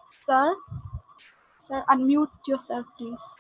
Sir, sir, unmute yourself, please.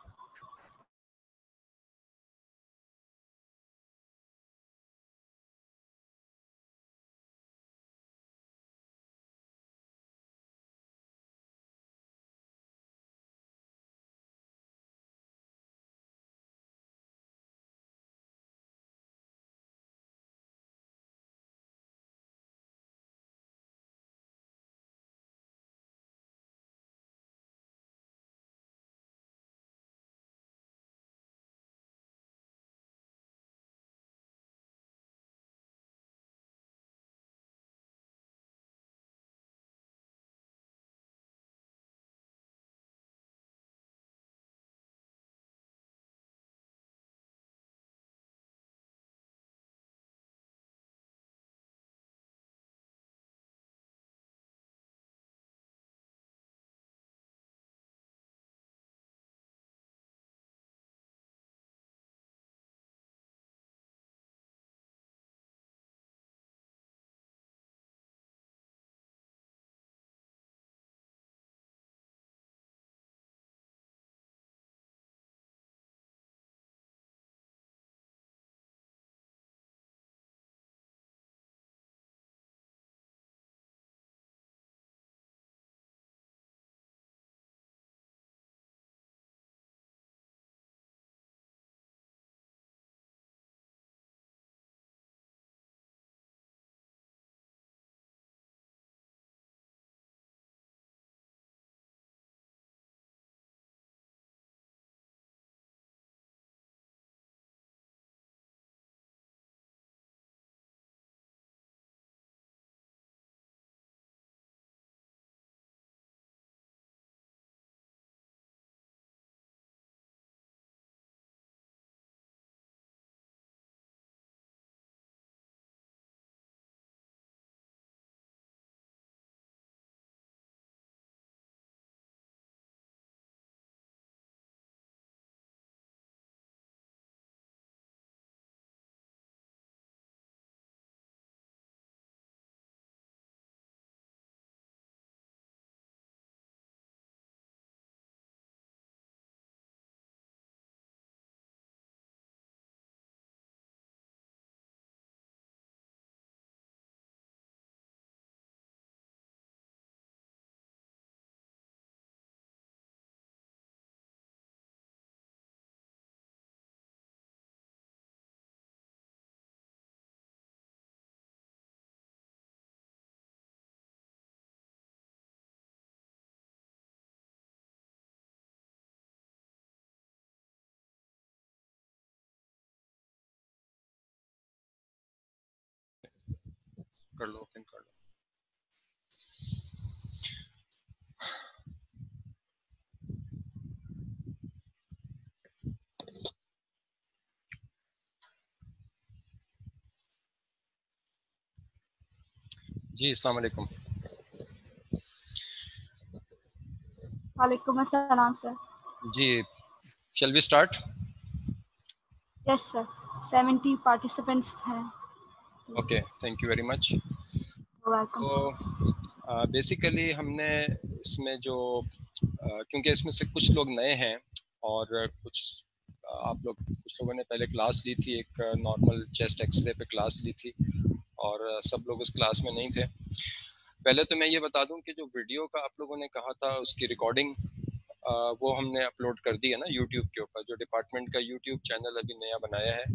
कर लो, open कर लो। जी, अस्सलाम वालेकुम। Walaikum assalam, sir. जी, shall we start? Yes, sir. 70 participants हैं. Okay, thank you very much. You're welcome, तो sir. Basically हमने इसमें जो क्योंकि इसमें से कुछ लोग नए हैं और कुछ आप लोग कुछ लोगों ने पहले क्लास ली थी, एक नॉर्मल चेस्ट एक्सरे पे क्लास ली थी और सब लोग उस क्लास में नहीं थे। पहले तो मैं ये बता दूं कि जो वीडियो का आप लोगों ने कहा था उसकी रिकॉर्डिंग वो हमने अपलोड कर दी है ना यूट्यूब के ऊपर। जो डिपार्टमेंट का यूट्यूब चैनल अभी नया बनाया है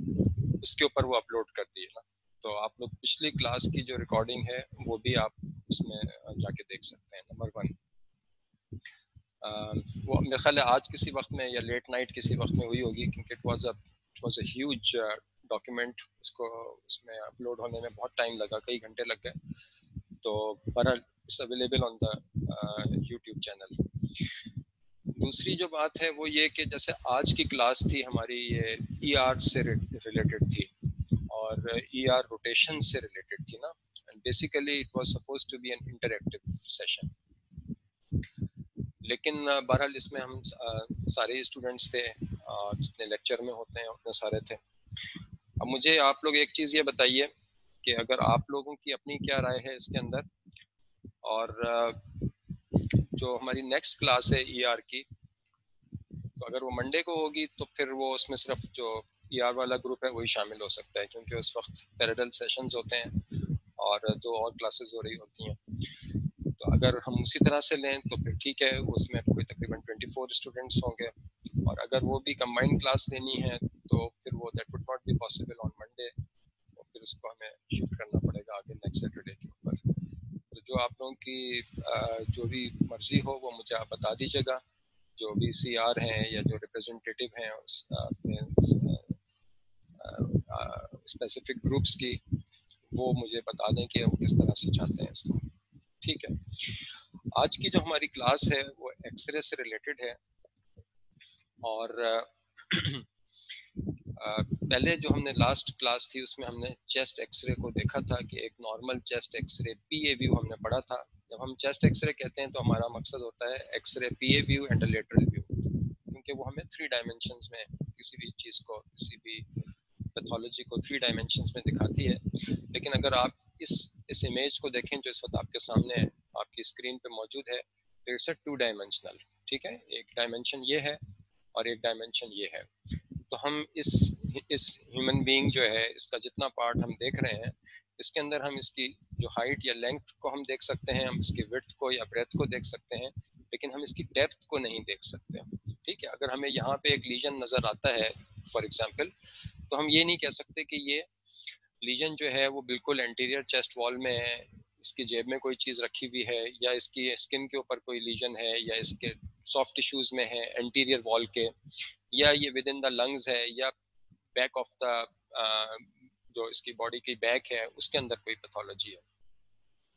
उसके ऊपर वो अपलोड कर दी है ना। तो आप लोग पिछली क्लास की जो रिकॉर्डिंग है वो भी आप उसमें जाके देख सकते हैं। नंबर 1 वो मेरे ख्याल है आज किसी वक्त में या लेट नाइट किसी वक्त में हुई होगी, क्योंकि it was a huge document. उसको उसमें अपलोड होने में बहुत टाइम लगा, कई घंटे लग गए। तो बहरहाल it's available on the YouTube channel. दूसरी जो बात है वो ये कि जैसे आज की क्लास थी हमारी, ये ईआर से रिलेटेड थी और ईआर रोटेशन से रिलेटेड थी ना। And basically it was supposed to be an interactive session, लेकिन बहरहाल इसमें हम सारे स्टूडेंट्स थे, जितने लेक्चर में होते हैं उतने सारे थे। अब मुझे आप लोग एक चीज़ ये बताइए कि अगर आप लोगों की अपनी क्या राय है इसके अंदर, और जो हमारी नेक्स्ट क्लास है ईआर की, तो अगर वो मंडे को होगी तो फिर वो उसमें सिर्फ जो ईआर वाला ग्रुप है वही शामिल हो सकता है, क्योंकि उस वक्त पैरेलल सेशंस होते हैं और 2 और क्लासेस हो रही होती हैं। तो अगर हम उसी तरह से लें तो फिर ठीक है, उसमें कोई तकरीबन 24 स्टूडेंट्स होंगे, और अगर वो भी कंबाइंड क्लास लेनी है तो फिर वो that would not be possible on Monday, और फिर उसको हमें शिफ्ट करना पड़ेगा आगे नेक्स्ट सैटरडे के ऊपर। तो जो आप लोगों की जो भी मर्जी हो वो मुझे आप बता दीजिएगा, जो भी सीआर हैं या जो रिप्रेजेंटेटिव हैं उस स्पेसिफिक ग्रुप्स की, वो मुझे बता दें कि वो किस तरह से चाहते हैं इसको। ठीक है, आज की जो हमारी क्लास है वो एक्सरे से रिलेटेड है, और पहले जो हमने लास्ट क्लास थी उसमें हमने चेस्ट एक्सरे को देखा था कि एक normal chest x ray PA view हमने पढ़ा था। जब हम चेस्ट एक्सरे कहते हैं तो हमारा मकसद होता है X-ray PA view and lateral view, क्योंकि वो हमें 3 डायमेंशंस में किसी भी चीज़ को, किसी भी पैथोलॉजी को 3 डायमेंशंस में दिखाती है। लेकिन अगर आप इस इमेज को देखें जो इस वक्त आपके सामने आपकी स्क्रीन पे मौजूद है, तो इट्स अ 2 डायमेंशनल। ठीक है, एक डायमेंशन ये है और एक डायमेंशन ये है। तो हम इस ह्यूमन बीइंग जो है, इसका जितना पार्ट हम देख रहे हैं, इसके अंदर हम इसकी जो हाइट या लेंथ को हम देख सकते हैं, हम इसकी विड्थ को या ब्रेथ को देख सकते हैं, लेकिन हम इसकी डेप्थ को नहीं देख सकते। ठीक है, अगर हमें यहाँ पे एक लीजन नज़र आता है फॉर एग्जांपल, तो हम ये नहीं कह सकते कि ये लीजन जो है वो बिल्कुल एंटीरियर चेस्ट वॉल में है, इसकी जेब में कोई चीज़ रखी हुई है, या इसकी स्किन के ऊपर कोई लीजन है, या इसके सॉफ्ट टिश्यूज में है एंटीरियर वॉल के, या ये विद इन द लंग्स है, या बैक ऑफ द जो इसकी बॉडी की बैक है उसके अंदर कोई पैथोलॉजी है।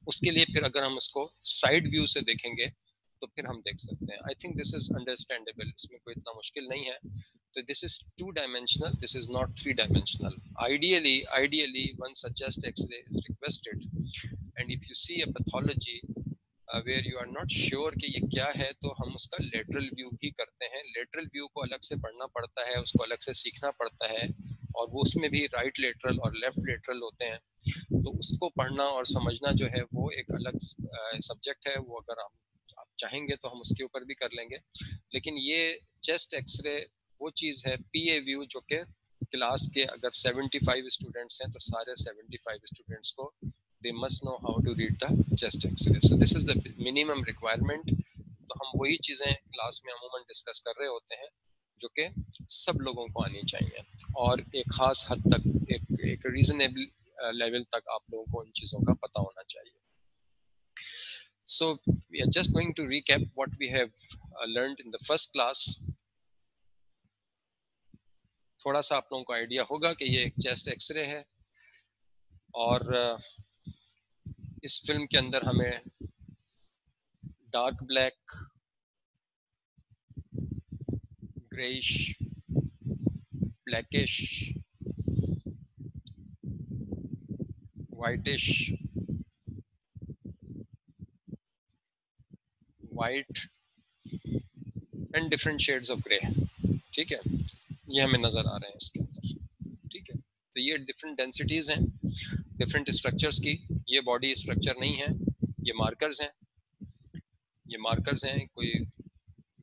उसके लिए फिर अगर हम उसको साइड व्यू से देखेंगे तो फिर हम देख सकते हैं। I think this is understandable, इसमें कोई इतना मुश्किल नहीं है। तो this is 2 dimensional, this is not 3 dimensional. Ideally once a chest x-ray is requested and if you see a pathology where you are not sure कि ये क्या है, तो हम उसका लेटरल व्यू भी करते हैं। लेटरल व्यू को अलग से पढ़ना पड़ता है, उसको अलग से सीखना पड़ता है, और वो उसमें भी राइट लेटरल और लेफ्ट लेटरल होते हैं। तो उसको पढ़ना और समझना जो है वो एक अलग सब्जेक्ट है। वो अगर आप चाहेंगे तो हम उसके ऊपर भी कर लेंगे। लेकिन ये चेस्ट एक्सरे वो चीज़ है पीए व्यू, जो कि क्लास के अगर 75 स्टूडेंट्स हैं तो सारे 75 स्टूडेंट्स को they must know how to read the chest x-ray. So this is the minimum requirement. तो हम वही चीज़ें क्लास में अमूमन डिस्कस कर रहे होते हैं जो कि सब लोगों को आनी चाहिए, और एक ख़ास हद तक एक रीजनेबल लेवल तक आप लोगों को इन चीज़ों का पता होना चाहिए। So we are just going to recap what we have learned in the first class. थोड़ा सा आप लोगों को आइडिया होगा कि ये एक चेस्ट एक्सरे है, और इस फिल्म के अंदर हमें dark black, greyish, blackish, whitish, white and different shades of grey, ठीक है, ये हमें नज़र आ रहे हैं इसके अंदर। ठीक है, तो ये डिफरेंट डेंसिटीज़ हैं डिफरेंट स्ट्रक्चर्स की। ये बॉडी स्ट्रक्चर नहीं है, ये मार्कर्स हैं। ये मार्कर्स हैं, कोई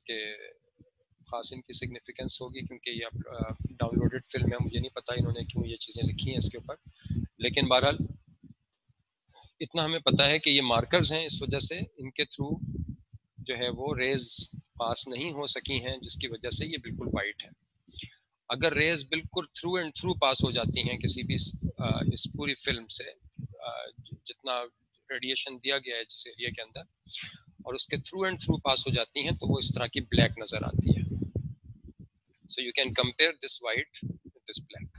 के ख़ास इनकी सिग्निफिकेंस होगी क्योंकि ये डाउनलोडेड फिल्म है, मुझे नहीं पता इन्होंने क्यों ये चीज़ें लिखी हैं इसके ऊपर। लेकिन बहरहाल इतना हमें पता है कि ये मार्कर्स हैं, इस वजह से इनके थ्रू जो है वो रेज पास नहीं हो सकी हैं, जिसकी वजह से ये बिल्कुल वाइट है। अगर रेज बिल्कुल थ्रू एंड थ्रू पास हो जाती हैं किसी भी इस पूरी फिल्म से, जितना रेडिएशन दिया गया है जिस एरिया के अंदर, और उसके थ्रू एंड थ्रू पास हो जाती हैं, तो वो इस तरह की ब्लैक नज़र आती है। So you can compare this white with this black.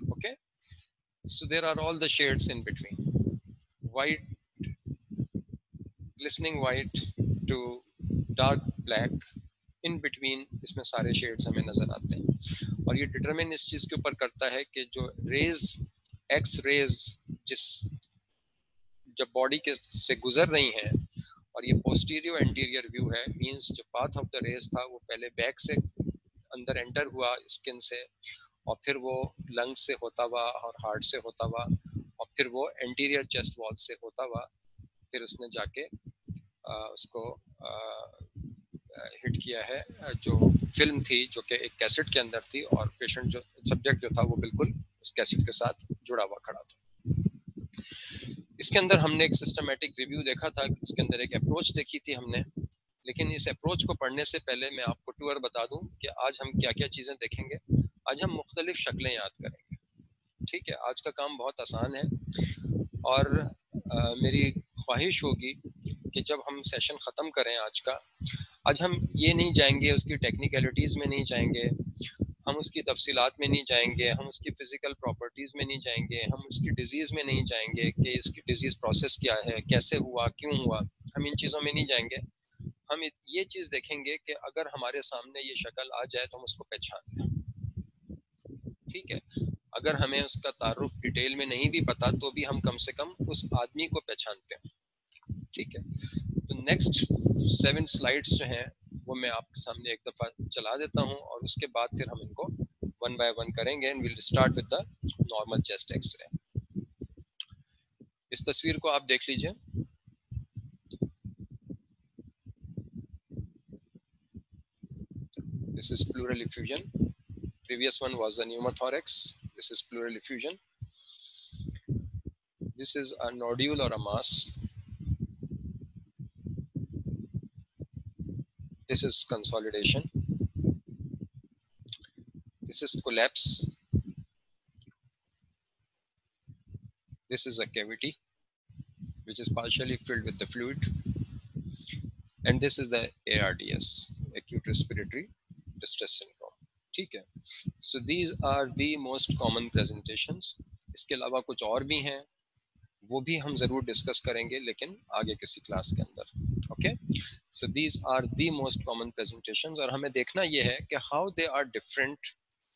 Okay, so there are all the shades in between, white, glistening white to dark black, in between इसमें सारे शेड्स हमें नजर आते हैं। और ये डिटरमिन इस चीज़ के ऊपर करता है कि जो रेज, एक्स रेज जब बॉडी के से गुजर रही हैं, और ये पोस्टीरियर एंटीरियर व्यू है, मींस जो पाथ ऑफ द रेज था वो पहले बैक से अंदर एंटर हुआ स्किन से, और फिर वो लंग से होता हुआ और हार्ट से होता हुआ, और फिर वो एंटीरियर चेस्ट वॉल से होता हुआ, फिर उसने जाके उसको हिट किया है। जो फिल्म थी जो कि एक कैसेट के अंदर थी और पेशेंट जो सब्जेक्ट जो था वो बिल्कुल उस कैसेट के साथ जुड़ा हुआ खड़ा था। इसके अंदर हमने एक सिस्टमेटिक रिव्यू देखा था, इसके अंदर एक अप्रोच देखी थी हमने। लेकिन इस अप्रोच को पढ़ने से पहले मैं आपको टूर बता दूं कि आज हम क्या क्या चीज़ें देखेंगे। आज हम मुख्तलिफ शक्लें याद करेंगे। ठीक है, आज का काम बहुत आसान है और मेरी ख्वाहिश होगी कि जब हम सेशन ख़त्म करें आज हम ये नहीं जाएंगे, उसकी टेक्निकलिटीज़ में नहीं जाएंगे, हम उसकी तफसीलात में नहीं जाएंगे, हम उसकी फ़िज़िकल प्रॉपर्टीज़ में नहीं जाएंगे, हम उसकी डिज़ीज़ में नहीं जाएंगे कि इसकी डिज़ीज़ प्रोसेस क्या है, कैसे हुआ, क्यों हुआ, हम इन चीज़ों में नहीं जाएंगे। हम ये चीज़ देखेंगे कि अगर हमारे सामने ये शक्ल आ जाए तो हम उसको पहचान लें। ठीक है, अगर हमें उसका तारुफ डिटेल में नहीं भी पता तो भी हम कम से कम उस आदमी को पहचानते हैं। ठीक है, तो नेक्स्ट 7 स्लाइड्स जो हैं वो मैं आपके सामने एक दफ़ा चला देता हूं और उसके बाद फिर हम इनको वन बाय वन करेंगे and will start with the normal chest X-ray. इस तस्वीर को आप देख लीजिए। This is pleural effusion. Previous one was a pneumothorax. This is pleural effusion. This is a nodule or a mass. This is consolidation. This is collapse. This is a cavity which is partially filled with the fluid. And this is the ARDS, acute respiratory distress syndrome. ठीक है, so these are the most common presentations. इसके अलावा कुछ और भी हैं, वो भी हम ज़रूर डिस्कस करेंगे लेकिन आगे किसी क्लास के अंदर। Okay, so these are the most common presentations और हमें देखना ये है कि how they are different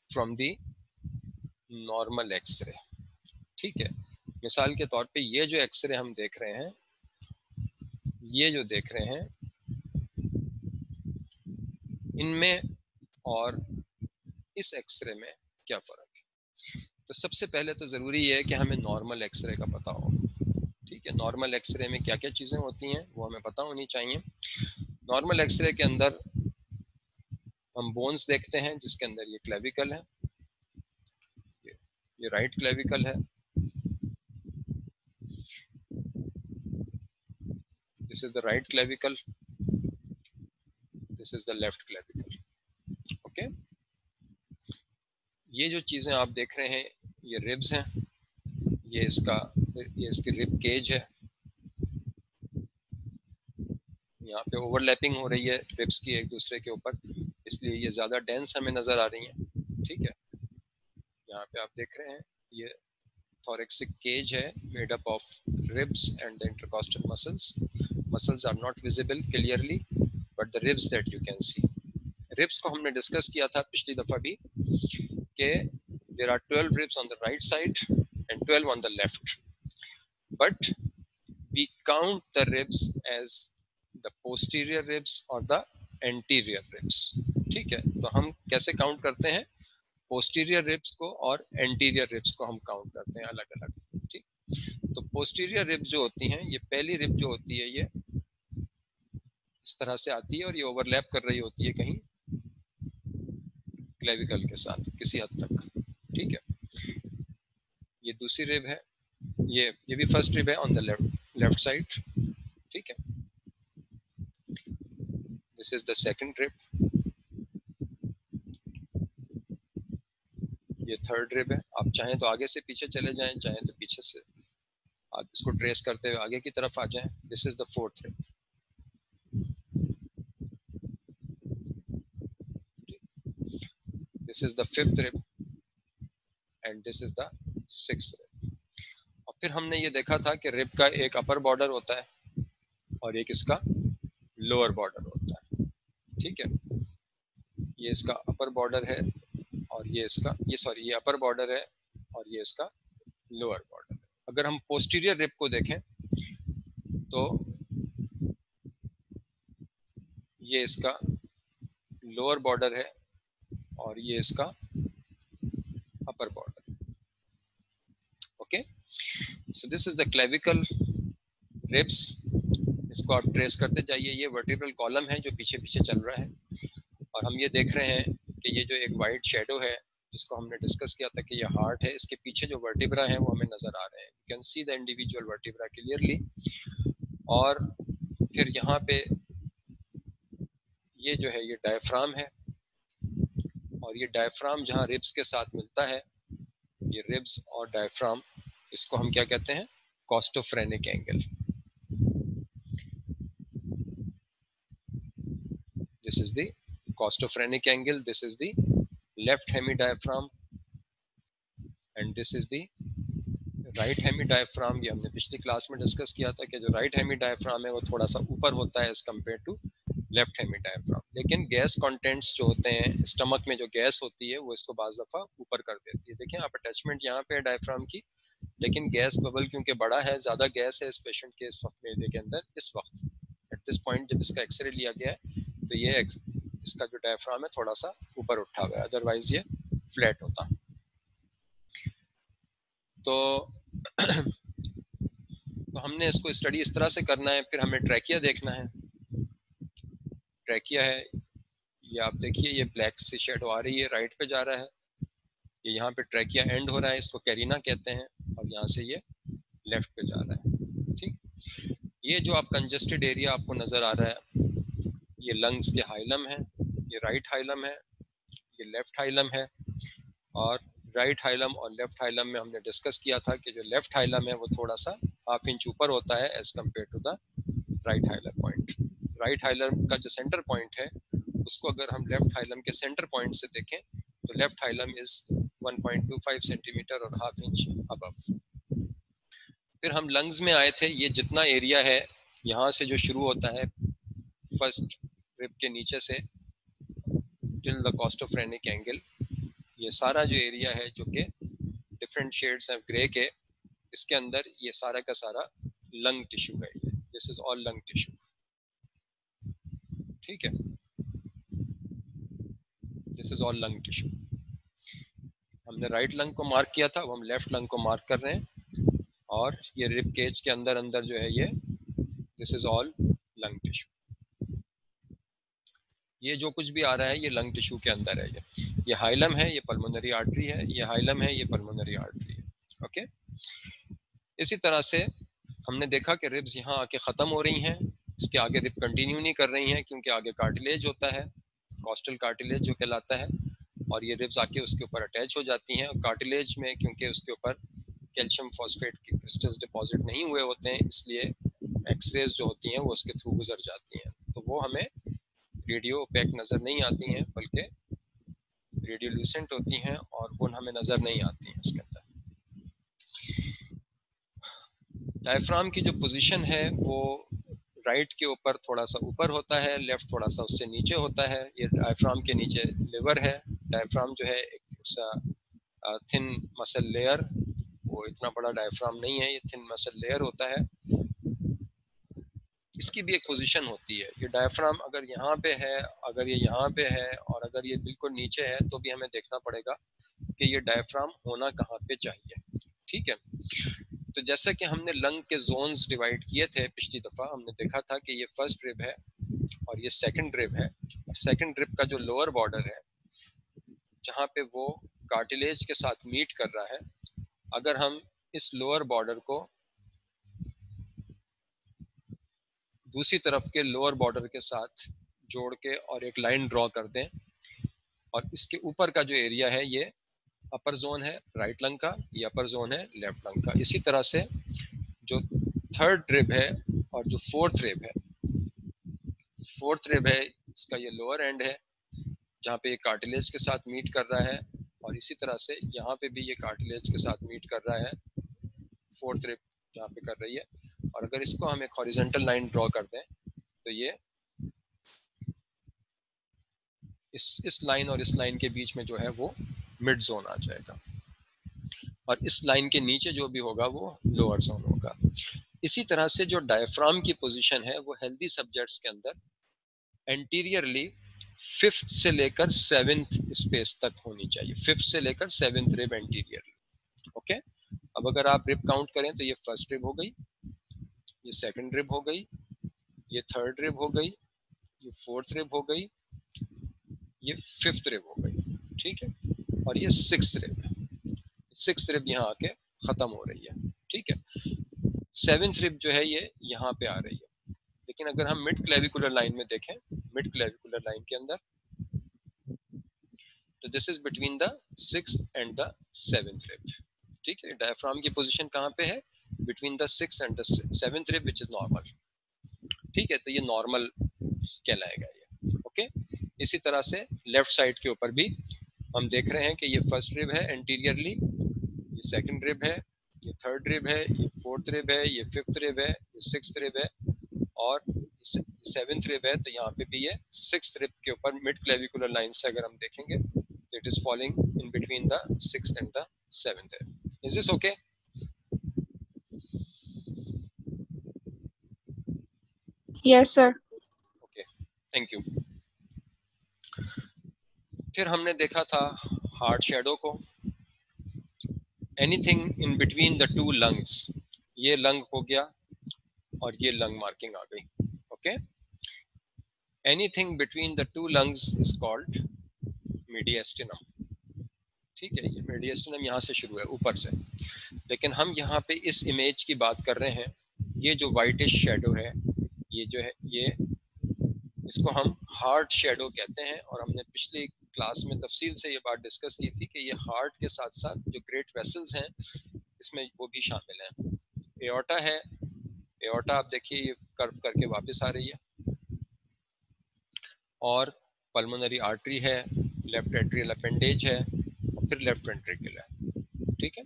from the normal X-ray. ठीक है, मिसाल के तौर पे ये जो एक्सरे हम देख रहे हैं, ये जो देख रहे हैं, इनमें और इस एक्सरे में क्या फ़र्क है। तो सबसे पहले तो ज़रूरी है कि हमें नॉर्मल एक्सरे का पता हो। ठीक है, नॉर्मल एक्सरे में क्या क्या चीज़ें होती हैं वो हमें पता होनी चाहिए। नॉर्मल एक्सरे के अंदर हम बोन्स देखते हैं जिसके अंदर ये क्लेविकल है, ये राइट क्लेविकल है, this is the right clavicle, this is the left clavicle. Okay, ये जो चीज़ें आप देख रहे हैं ये रिब्स हैं, ये इसकी रिब केज है, यहाँ पे ओवरलैपिंग हो रही है रिब्स की एक दूसरे के ऊपर, इसलिए ये ज़्यादा डेंस हमें नज़र आ रही हैं। ठीक है, यहाँ पे आप देख रहे हैं ये thoracic cage है made up of ribs and the intercostal muscles. Muscles are not visible clearly, but the ribs that you can see. Ribs को हमने डिस्कस किया था पिछली दफ़ा भी कि there are 12 ribs on the right side and 12 on the left, but we count the ribs as the posterior ribs or the anterior ribs. ठीक है, तो हम कैसे काउंट करते हैं, पोस्टीरियर रिब्स को और एंटीरियर रिब्स को हम काउंट करते हैं अलग अलग। ठीक, तो पोस्टीरियर रिब्स जो होती हैं, ये पहली रिब जो होती है ये इस तरह से आती है और ये ओवरलैप कर रही होती है कहीं क्लेविकल के साथ किसी हद तक। ठीक है, ये दूसरी रिब है, ये भी फर्स्ट रिब है ऑन द लेफ्ट साइड। ठीक है, this is the second rib, ये थर्ड रिब है। आप चाहें तो आगे से पीछे चले जाएं, चाहें तो पीछे से आप इसको ट्रेस करते हुए आगे की तरफ आ जाएं। This is the fourth rib. This is the fifth rib end this is the sixth rib. और फिर हमने ये देखा था कि रिब का एक अपर बॉर्डर होता है और एक इसका लोअर बॉर्डर होता है। ठीक है, ये इसका अपर बॉर्डर है और ये ये अपर बॉर्डर है और ये इसका लोअर बॉर्डर है। अगर हम पोस्टीरियर रिब को देखें तो ये इसका लोअर बॉर्डर है और ये इसका upper border. Okay, so this is the clavicle ribs, इसको आप ट्रेस करते जाइए। ये वर्टिब्रल कॉलम है जो पीछे पीछे चल रहा है, और हम ये देख रहे हैं कि ये जो एक वाइट शेडो है जिसको हमने डिस्कस किया था कि ये हार्ट है, इसके पीछे जो वर्टिब्रा है वो हमें नज़र आ रहे हैं। You can see the individual vertebra clearly. और फिर यहाँ पे ये जो है ये डायफ्राम है, और ये डायफ्राम जहाँ रिब्स के साथ मिलता है, ये रिब्स और डायफ्राम, इसको हम क्या कहते हैं, costophrenic angle. This is the costophrenic angle, this is the left hemidiaphragm and this is the right hemidiaphragm. ये हमने पिछली क्लास में डिस्कस किया था कि जो राइट हेमी डायफ्राम है वो थोड़ा सा ऊपर होता है as compare to left hemidiaphragm, लेकिन गैस कंटेंट्स जो होते हैं स्टमक में, जो गैस होती है वो इसको बाज दफ़ा ऊपर कर देती है। देखें आप अटैचमेंट यहाँ पे है डायफ्राम की, लेकिन गैस बबल क्योंकि बड़ा है, ज़्यादा गैस है इस पेशेंट के इस वक्त मेरे के अंदर, इस वक्त एट दिस पॉइंट जब इसका एक्सरे लिया गया है तो ये इसका जो डायफ्राम है थोड़ा सा ऊपर उठा हुआ है, अदरवाइज ये फ्लैट होता। तो तो हमने इसको स्टडी इस तरह से करना है। फिर हमें ट्रैकिया देखना है। ट्रैकिया है, ये आप देखिए, ये ब्लैक सी शेडो आ रही है, राइट पे जा रहा है, ये यहाँ पे ट्रैकिया एंड हो रहा है, इसको कैरिना कहते हैं, और यहाँ से ये लेफ्ट पे जा रहा है। ठीक, ये जो आप कंजस्टेड एरिया आपको नज़र आ रहा है, ये लंग्स के हाइलम है, ये राइट हाइलम है, ये लेफ्ट हाइलम है। और राइट हाइलम और लेफ्ट हाइलम में हमने डिस्कस किया था कि जो लेफ्ट हाइलम है वो थोड़ा सा ½ इंच ऊपर होता है as compare to the right hilum point. Right hilum का जो सेंटर पॉइंट है उसको अगर हम लेफ्ट हाइलम के सेंटर पॉइंट से देखें तो लेफ्ट हाइलम इज 1.25 सेंटीमीटर और ½ इंच अबव। फिर हम लंग्स में आए थे, ये जितना एरिया है यहाँ से जो शुरू होता है फर्स्ट रिब के नीचे से टिल द कॉस्टोफ्रेनिक एंगल, ये सारा जो एरिया है जो कि डिफरेंट शेड्स हैं ग्रे के, इसके अंदर ये सारा का सारा लंग टिश्यू है। ये this is all lung tissue. ठीक है, this is all lung tissue. हमने राइट लंग को मार्क किया था, अब हम लेफ्ट लंग को मार्क कर रहे हैं, और ये रिब केज के अंदर अंदर जो है ये this is all lung tissue. ये जो कुछ भी आ रहा है ये लंग टिश्यू के अंदर है। ये हाइलम है, ये पल्मोनरी आर्टरी है, ये हाइलम है, ये पल्मोनरी आर्टरी है। ओके, इसी तरह से हमने देखा कि रिब्स यहाँ आके ख़त्म हो रही हैं, इसके आगे रिब कंटिन्यू नहीं कर रही हैं क्योंकि आगे कार्टिलेज होता है, कॉस्टल कार्टिलेज जो कहलाता है, और ये रिब्स आके उसके ऊपर अटैच हो जाती हैं। और कार्टिलेज में क्योंकि उसके ऊपर कैल्शियम फॉस्फेट के क्रिस्टल्स डिपॉजिट नहीं हुए होते हैं, इसलिए एक्सरेज जो होती हैं वो उसके थ्रू गुजर जाती हैं, तो वो हमें रेडियो ओपेक नज़र नहीं आती हैं, बल्कि रेडियोल्यूसेंट होती हैं और वो हमें नज़र नहीं आती हैं इसके अंदर। डायफ्राम की जो पोजीशन है वो राइट के ऊपर थोड़ा सा ऊपर होता है, लेफ्ट थोड़ा सा उससे नीचे होता है। ये डायफ्राम के नीचे लिवर है। डायफ्राम जो है एक थिन मसल लेयर, वो इतना बड़ा डायफ्राम नहीं है, ये थिन मसल लेयर होता है। इसकी भी एक पोजीशन होती है। ये डायफ्राम अगर यहाँ पे है, अगर ये यहाँ पे है, और अगर ये बिल्कुल नीचे है, तो भी हमें देखना पड़ेगा कि ये डायफ्राम होना कहाँ पे चाहिए। ठीक है, तो जैसा कि हमने लंग के जोन्स डिवाइड किए थे पिछली दफ़ा, हमने देखा था कि ये फर्स्ट रिब है और ये सेकंड रिब है। सेकंड रिब का जो लोअर बॉर्डर है जहाँ पे वो कार्टिलेज के साथ मीट कर रहा है, अगर हम इस लोअर बॉर्डर को दूसरी तरफ के लोअर बॉर्डर के साथ जोड़ के और एक लाइन ड्रॉ कर दें, और इसके ऊपर का जो एरिया है ये अपर जोन है राइट लंग का, ये अपर जोन है लेफ्ट लंग का। इसी तरह से जो थर्ड रिब है और जो फोर्थ रिब है, फोर्थ रिब है इसका ये लोअर एंड है जहाँ पे ये कार्टिलेज के साथ मीट कर रहा है, और इसी तरह से यहाँ पे भी ये कार्टिलेज के साथ मीट कर रहा है, फोर्थ रिब जहाँ पे कर रही है। और अगर इसको हम एक हॉरिजॉन्टल लाइन ड्रॉ कर दें तो ये इस लाइन और इस लाइन के बीच में जो है वो मिड जोन आ जाएगा, और इस लाइन के नीचे जो भी होगा वो लोअर जोन होगा। इसी तरह से जो डायफ्राम की पोजीशन है वो हेल्दी सब्जेक्ट्स के अंदर एंटीरियरली 5th से लेकर 7th स्पेस तक होनी चाहिए, 5th से लेकर 7th रिब एंटीरियरली। ओके, अब अगर आप रिब काउंट करें तो ये फर्स्ट रिब हो गई, ये सेकंड रिब हो गई, ये थर्ड रिब हो गई, ये फोर्थ रिब हो गई, ये फिफ्थ रिब हो गई, ठीक है, और ये सिक्स्थ रिब है। सिक्स्थ रिब यहाँ आके खत्म हो रही है, ठीक है। सेवेंथ रिब जो है ये यहाँ पे आ रही है। लेकिन अगर हम मिड क्लेविकुलर लाइन में देखें, मिड क्लेविकुलर लाइन के अंदर, तो this is between the sixth and the seventh rib, ठीक है। डायफ्राम की पोजीशन कहाँ पे है? Between the sixth and the seventh rib, which is normal, ठीक है। तो ये नॉर्मल कहलाएगा ये, ओके। इसी तरह से लेफ्ट साइड के ऊपर भी हम देख रहे हैं कि ये फर्स्ट रिब है एंटीरियरली, ये सेकंड रिब है, ये थर्ड रिब है, ये फोर्थ रिब है, ये फिफ्थ रिब है, ये सिक्स्थ रिब है और सेवेंथ रिब है। तो यहाँ पे भी ये सिक्स्थ रिब के ऊपर मिड क्लेविकुलर लाइन से अगर हम देखेंगे तो it is falling in between the sixth and the seventh rib. Is this okay? Yes, sir. Okay, thank you. फिर हमने देखा था हार्ट शेडो को, anything in between the two lungs, ये लंग हो गया और ये लंग मार्किंग आ गई, okay. Anything between the two lungs is called mediastinum, ठीक है। ये मीडिएस्टिनम यहाँ से शुरू है ऊपर से, लेकिन हम यहाँ पे इस इमेज की बात कर रहे हैं। ये जो वाइटिश शेडो है, ये जो है, ये इसको हम हार्ट शेडो कहते हैं। और हमने पिछली क्लास में तफसील से ये बात डिस्कस की थी कि ये हार्ट के साथ साथ जो ग्रेट वेसल्स हैं इसमें वो भी शामिल हैं। एओर्टा है, एओर्टा आप देखिए ये कर्व करके वापस आ रही है, और पल्मोनरी आर्टरी है, लेफ्ट एट्रियल अपेंडेज है, और फिर लेफ्ट वेंट्रिकल है, ठीक है।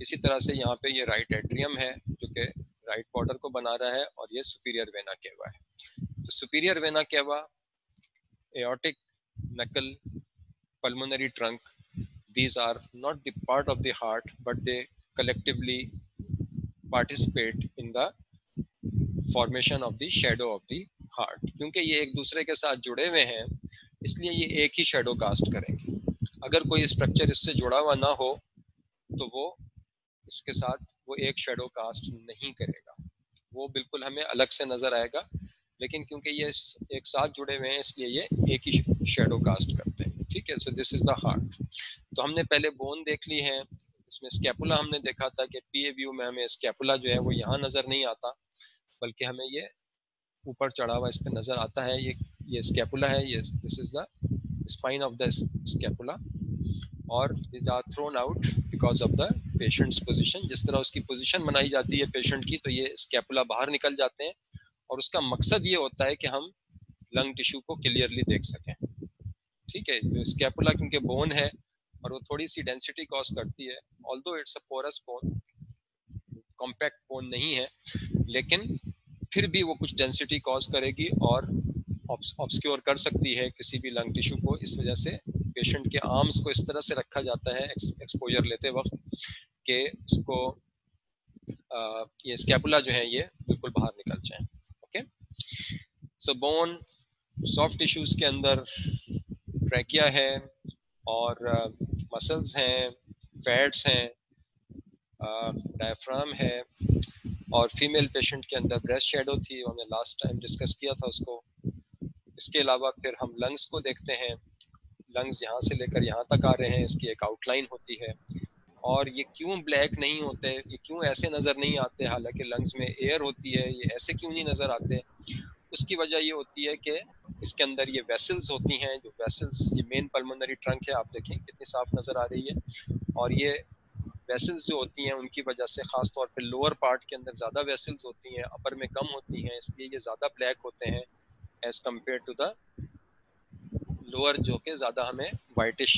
इसी तरह से यहाँ पे ये राइट एट्रियम है जो कि राइट बॉर्डर को बना रहा है, और ये सुपीरियर वेना केवा है। तो सुपीरियर वेना केवा, एओर्टिक नकल, pulmonary trunk, these are not the part of the heart but they collectively participate in the formation of the shadow of the heart। क्योंकि ये एक दूसरे के साथ जुड़े हुए हैं इसलिए ये एक ही शेडो कास्ट करेंगे। अगर कोई स्ट्रक्चर इससे जुड़ा हुआ ना हो तो वो इसके साथ वो एक शेडो कास्ट नहीं करेगा, वो बिल्कुल हमें अलग से नजर आएगा। लेकिन क्योंकि ये एक साथ जुड़े हुए हैं इसलिए ये एक ही शेडो कास्ट करते हैं, ठीक है। So this is the heart. तो हमने पहले बोन देख ली है, इसमें स्कैपुला हमने देखा था कि पीए व्यू में हमें स्कैपुला जो है वो यहाँ नजर नहीं आता, बल्कि हमें ये ऊपर चढ़ा हुआ इस पे नजर आता है। ये स्कैपुला है, ये this is the spine of the scapula, और these are thrown out because of the patient's position. जिस तरह उसकी पोजीशन बनाई जाती है पेशेंट की, तो ये स्कैपुला बाहर निकल जाते हैं, और उसका मकसद ये होता है कि हम लंग टिश्यू को क्लियरली देख सकें, ठीक है। जो स्कैपुला क्योंकि बोन है और वो थोड़ी सी डेंसिटी कॉज करती है, although it's a porous bone, compact bone नहीं है, लेकिन फिर भी वो कुछ डेंसिटी कॉज करेगी और ऑब्सक्योर कर सकती है किसी भी लंग टिश्यू को। इस वजह से पेशेंट के आर्म्स को इस तरह से रखा जाता है एक्सपोजर लेते वक्त कि उसको ये स्कैपुला जो है ये बिल्कुल बाहर निकल जाए, ओके। सो बोन, सॉफ्ट टिश्यूज के अंदर ट्रैकिया है और मसल्स हैं, फैट्स हैं, डायफ्राम है, और फीमेल पेशेंट के अंदर ब्रेस्ट शेडो थी, हमने लास्ट टाइम डिस्कस किया था उसको। इसके अलावा फिर हम लंग्स को देखते हैं, लंग्स यहाँ से लेकर यहाँ तक आ रहे हैं, इसकी एक आउटलाइन होती है। और ये क्यों ब्लैक नहीं होते, ये क्यों ऐसे नज़र नहीं आते, हालांकि लंग्स में एयर होती है, ये ऐसे क्यों नहीं नज़र आते? उसकी वजह ये होती है कि इसके अंदर ये वेसल्स होती हैं, जो वेसल्स, ये मेन पल्मोनरी ट्रंक है, आप देखें कितनी साफ नज़र आ रही है, और ये वेसल्स जो होती हैं उनकी वजह से ख़ास तौर पे लोअर पार्ट के अंदर ज़्यादा वेसल्स होती हैं, अपर में कम होती हैं, इसलिए ये ज़्यादा ब्लैक होते हैं as compare to the lower जो कि ज़्यादा हमें वाइटिश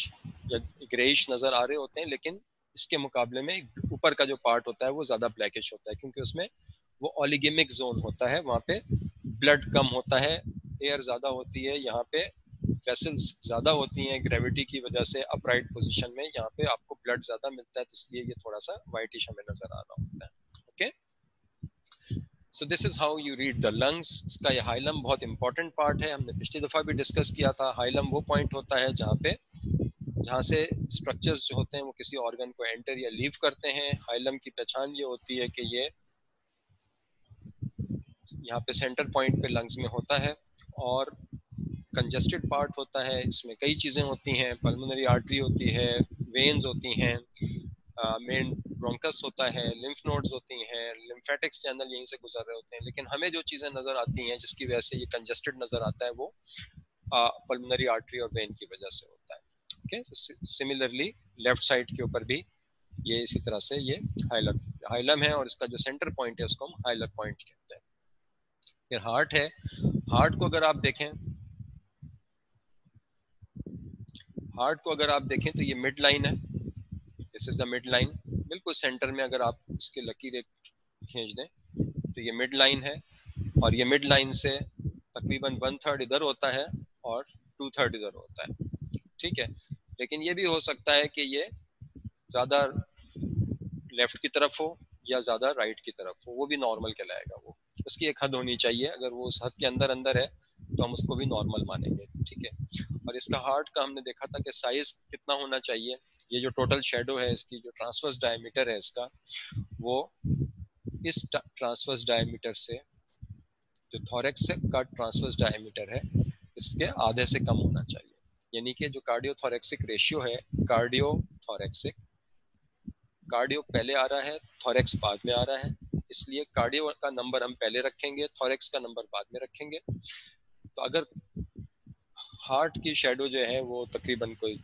या ग्रेइश नज़र आ रहे होते हैं। लेकिन इसके मुकाबले में ऊपर का जो पार्ट होता है वो ज़्यादा ब्लैकिश होता है, क्योंकि उसमें वो ऑलिगेमिक जोन होता है, वहाँ पे ब्लड कम होता है, एयर ज़्यादा होती है, यहाँ पे वेसल्स ज़्यादा होती हैं, ग्रेविटी की वजह से अपराइट पोजीशन में यहाँ पे आपको ब्लड ज़्यादा मिलता है, तो इसलिए ये थोड़ा सा वाइटिश हमें नज़र आ रहा होता है, okay. So this is how you read the lungs. इसका ये हाइलम बहुत इंपॉर्टेंट पार्ट है, हमने पिछली दफ़ा भी डिस्कस किया था। हाइलम वो पॉइंट होता है जहाँ से स्ट्रक्चर्स जो होते हैं वो किसी ऑर्गन को एंटर या लीव करते हैं। हाइलम की पहचान ये होती है कि यहाँ पे सेंटर पॉइंट पे लंग्स में होता है और कंजस्टेड पार्ट होता है, इसमें कई चीज़ें होती हैं, पल्मोनरी आर्टरी होती है, वेन्स होती हैं, मेन ब्रोंकस होता है, लिम्फ नोड्स होती हैं, लिम्फेटिक्स चैनल यहीं से गुजर रहे होते हैं, लेकिन हमें जो चीज़ें नज़र आती हैं जिसकी वजह से ये कंजस्टेड नज़र आता है वो पल्मोनरी आर्टरी और वेन की वजह से होता है। ओके, सिमिलरली लेफ्ट साइड के ऊपर भी ये इसी तरह से ये हाइलम है और इसका जो सेंटर पॉइंट है उसको हम हाइलर पॉइंट कहते हैं। फिर हार्ट है, हार्ट को अगर आप देखें, हार्ट को अगर आप देखें तो ये मिड लाइन है, this is the mid line, बिल्कुल सेंटर में अगर आप इसके लकीर एक खींच दें तो ये मिड लाइन है और ये मिड लाइन से तकरीबन 1/3 इधर होता है और 2/3 इधर होता है, ठीक है। लेकिन ये भी हो सकता है कि ये ज़्यादा लेफ्ट की तरफ हो या ज़्यादा राइट की तरफ हो, वो भी नॉर्मल कहलाएगा, वो उसकी एक हद होनी चाहिए, अगर वो उस हद के अंदर अंदर है तो हम उसको भी नॉर्मल मानेंगे, ठीक है। और इसका हार्ट का हमने देखा था कि साइज कितना होना चाहिए, ये जो टोटल शेडो है इसकी जो ट्रांसवर्स डायमीटर है इसका, वो इस ट्रांसवर्स डायमीटर से जो थोरेक्स का ट्रांसवर्स डायमीटर है इसके आधे से कम होना चाहिए, यानी कि जो कार्डियोथोरेक्सिक रेशियो है, कार्डियोथोरेक्सिक, कार्डियो पहले आ रहा है, थोरेक्स बाद में आ रहा है, इसलिए कार्डियो का नंबर हम पहले रखेंगे, थोरेक्स का नंबर बाद में रखेंगे। तो अगर हार्ट की शेडो जो है वो तकरीबन कोई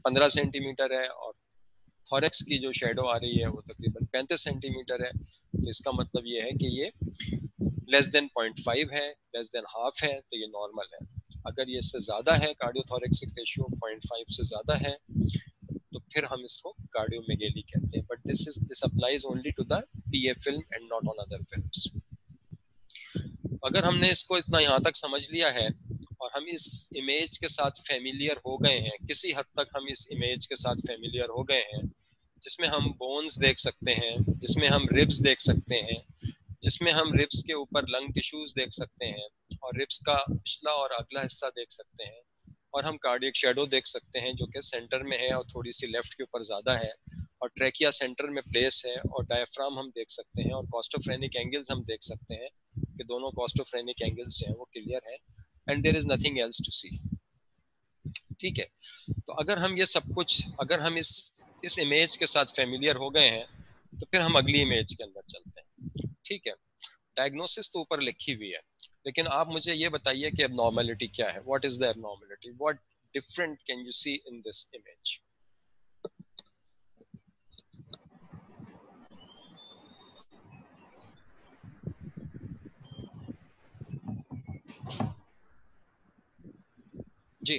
15 सेंटीमीटर है और थोरेक्स की जो शेडो आ रही है वो तकरीबन 35 सेंटीमीटर है, तो इसका मतलब ये है कि ये लेस देन 0.5 है, लेस देन हाफ है, तो ये नॉर्मल है। अगर ये इससे ज़्यादा है, कार्डियोथोरेक्सिक रेशियो 0.5 से ज़्यादा है, तो फिर हम इसको कार्डियोमेगेली कहते हैं, but this applies only to the PA film and not on other films. अगर हमने इसको इतना यहाँ तक समझ लिया है और हम इस इमेज के साथ फेमिलियर हो गए हैं, किसी हद तक हम इस इमेज के साथ फेमिलियर हो गए हैं, जिसमें हम बोन्स देख सकते हैं, जिसमें हम रिब्स देख सकते हैं, जिसमें हम रिब्स के ऊपर लंग टिश्यूज देख सकते हैं और रिब्स का पिछला और अगला हिस्सा देख सकते हैं, और हम कार्डियक शेडो देख सकते हैं जो कि सेंटर में है और थोड़ी सी लेफ्ट के ऊपर ज़्यादा है, और ट्रैकिया सेंटर में प्लेस है, और डायफ्राम हम देख सकते हैं, और कॉस्टोफ्रेनिक एंगल्स हम देख सकते हैं कि दोनों कॉस्टोफ्रेनिक एंगल्स जो हैं वो क्लियर हैं, and there is nothing else to see, ठीक है। तो अगर हम ये सब कुछ, अगर हम इस इमेज के साथ फेमिलियर हो गए हैं तो फिर हम अगली इमेज के अंदर चलते हैं, ठीक है। डायग्नोसिस तो ऊपर लिखी हुई है, लेकिन आप मुझे ये बताइए कि एबनॉर्मलिटी क्या है, what is the abnormality, what different can you see in this image. जी,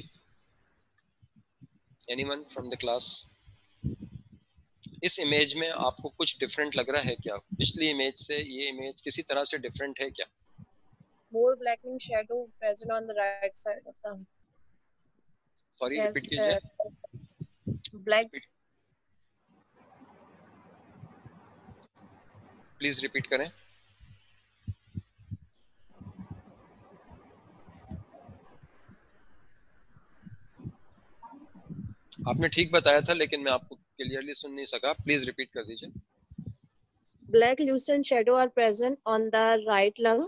एनीवन फ्रॉम द क्लास, इस इमेज में आपको कुछ डिफरेंट लग रहा है क्या, पिछली इमेज से ये इमेज किसी तरह से डिफरेंट है क्या? More blackening shadow present on the right side of the sorry, chest. Repeat कीजिए। Black. प्लीज रिपीट करें। आपने ठीक बताया था लेकिन मैं आपको क्लियरली सुन नहीं सका, प्लीज रिपीट कर दीजिए। Black loosened shadow are present on the right lung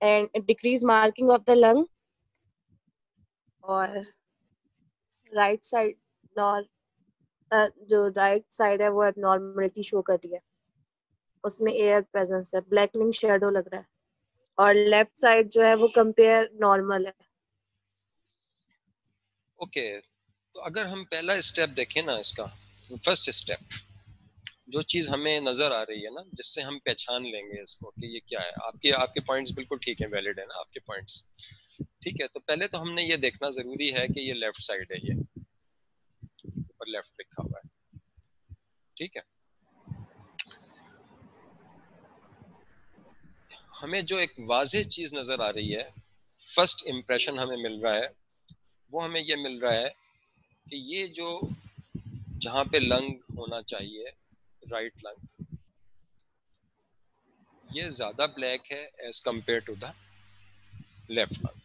and decreased marking of the lung और right side नॉर जो right side है वो abnormality शो कर रही है, उसमें एयर प्रेजेंस है, ब्लैकनिंग शेडो लग रहा है, और लेफ्ट साइड जो है वो कंपेयर नॉर्मल है। ओके, तो अगर हम पहला स्टेप देखें ना, इसका फर्स्ट स्टेप, जो चीज हमें नजर आ रही है ना, जिससे हम पहचान लेंगे इसको कि ये क्या है, आपके आपके पॉइंट्स बिल्कुल ठीक है, वैलिड है ना आपके पॉइंट्स, ठीक है। तो पहले तो हमने ये देखना जरूरी है कि ये लेफ्ट साइड है, ये ऊपर लेफ्ट लिखा हुआ है, ठीक है। हमें जो एक वाज़ेह चीज नजर आ रही है, फर्स्ट इम्प्रेशन हमें मिल रहा है, वो हमें ये मिल रहा है कि ये जो जहाँ पे लंग होना चाहिए, राइट लंग, ये ज्यादा ब्लैक है as compare to the left lung,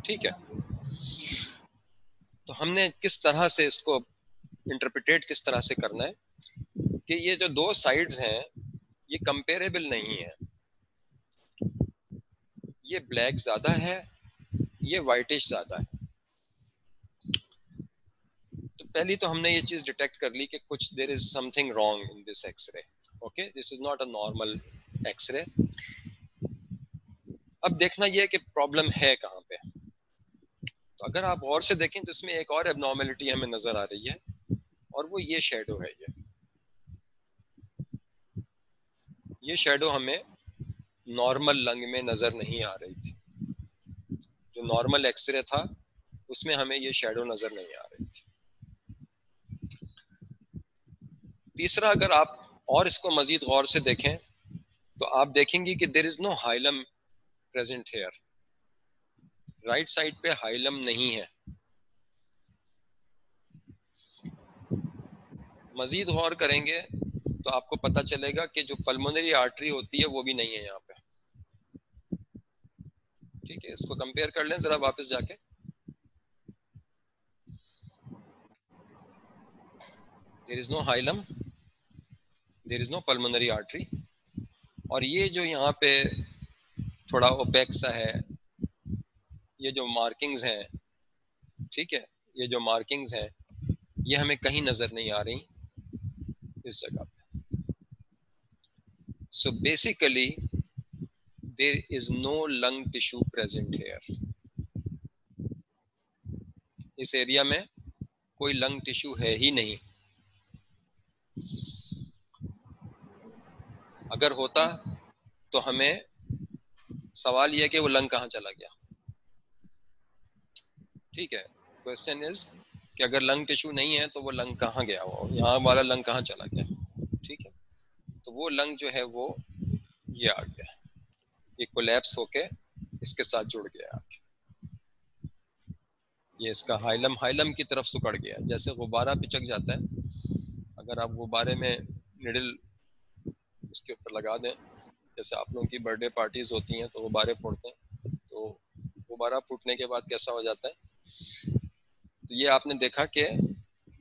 ठीक है। तो हमने किस तरह से इसको इंटरप्रिटेट किस तरह से करना है कि ये जो दो साइड्स हैं ये कंपेरेबल नहीं है। ये ब्लैक ज्यादा है, ये वाइटिश ज्यादा है। तो पहली तो हमने ये चीज डिटेक्ट कर ली कि कुछ there is something wrong in this X-ray. Okay, this is not a normal X-ray. अब देखना ये है कि प्रॉब्लम है कहाँ पे। तो अगर आप और से देखें तो इसमें एक और एबनॉर्मेलिटी हमें नजर आ रही है, और वो ये शेडो है। ये शेडो हमें नॉर्मल लंग में नजर नहीं आ रही थी। जो नॉर्मल एक्सरे था उसमें हमें ये शेडो नजर नहीं आ रही थी। तीसरा, अगर आप और इसको मजीद गौर से देखें तो आप देखेंगे कि there is no hilum present here. Right side पे हाइलम नहीं है। मजीद गौर करेंगे तो आपको पता चलेगा कि जो पल्मोनरी आर्टरी होती है वो भी नहीं है यहाँ पे। ठीक है, इसको कंपेयर कर लें जरा वापस जाके। There is no hilum, there is no pulmonary artery, और ये जो यहाँ पे थोड़ा ओपेक सा है, ये जो मार्किंग्स हैं, ठीक है, ये जो मार्किंग्स हैं ये हमें कहीं नजर नहीं आ रही इस जगह पे। So basically there is no lung tissue present here. इस एरिया में कोई लंग टिश्यू है ही नहीं। अगर होता तो हमें सवाल यह कि वो लंग कहाँ चला गया। ठीक है, क्वेश्चन इज कि अगर लंग टिश्यू नहीं है तो वो लंग कहाँ गया, वो यहाँ वाला लंग कहाँ चला गया। ठीक है, तो वो लंग जो है वो ये आ गया, ये कोलैप्स होके इसके साथ जुड़ गया आके। ये इसका हाइलम की तरफ सुकड़ गया, जैसे गुब्बारा पिचक जाता है। अगर आप गुब्बारे में निडल इसके ऊपर लगा दें, जैसे आप लोगों की बर्थडे पार्टीज होती हैं तो गुब्बारे फूटते हैं, तो गुब्बारा फूटने के बाद कैसा हो जाता है, तो ये आपने देखा कि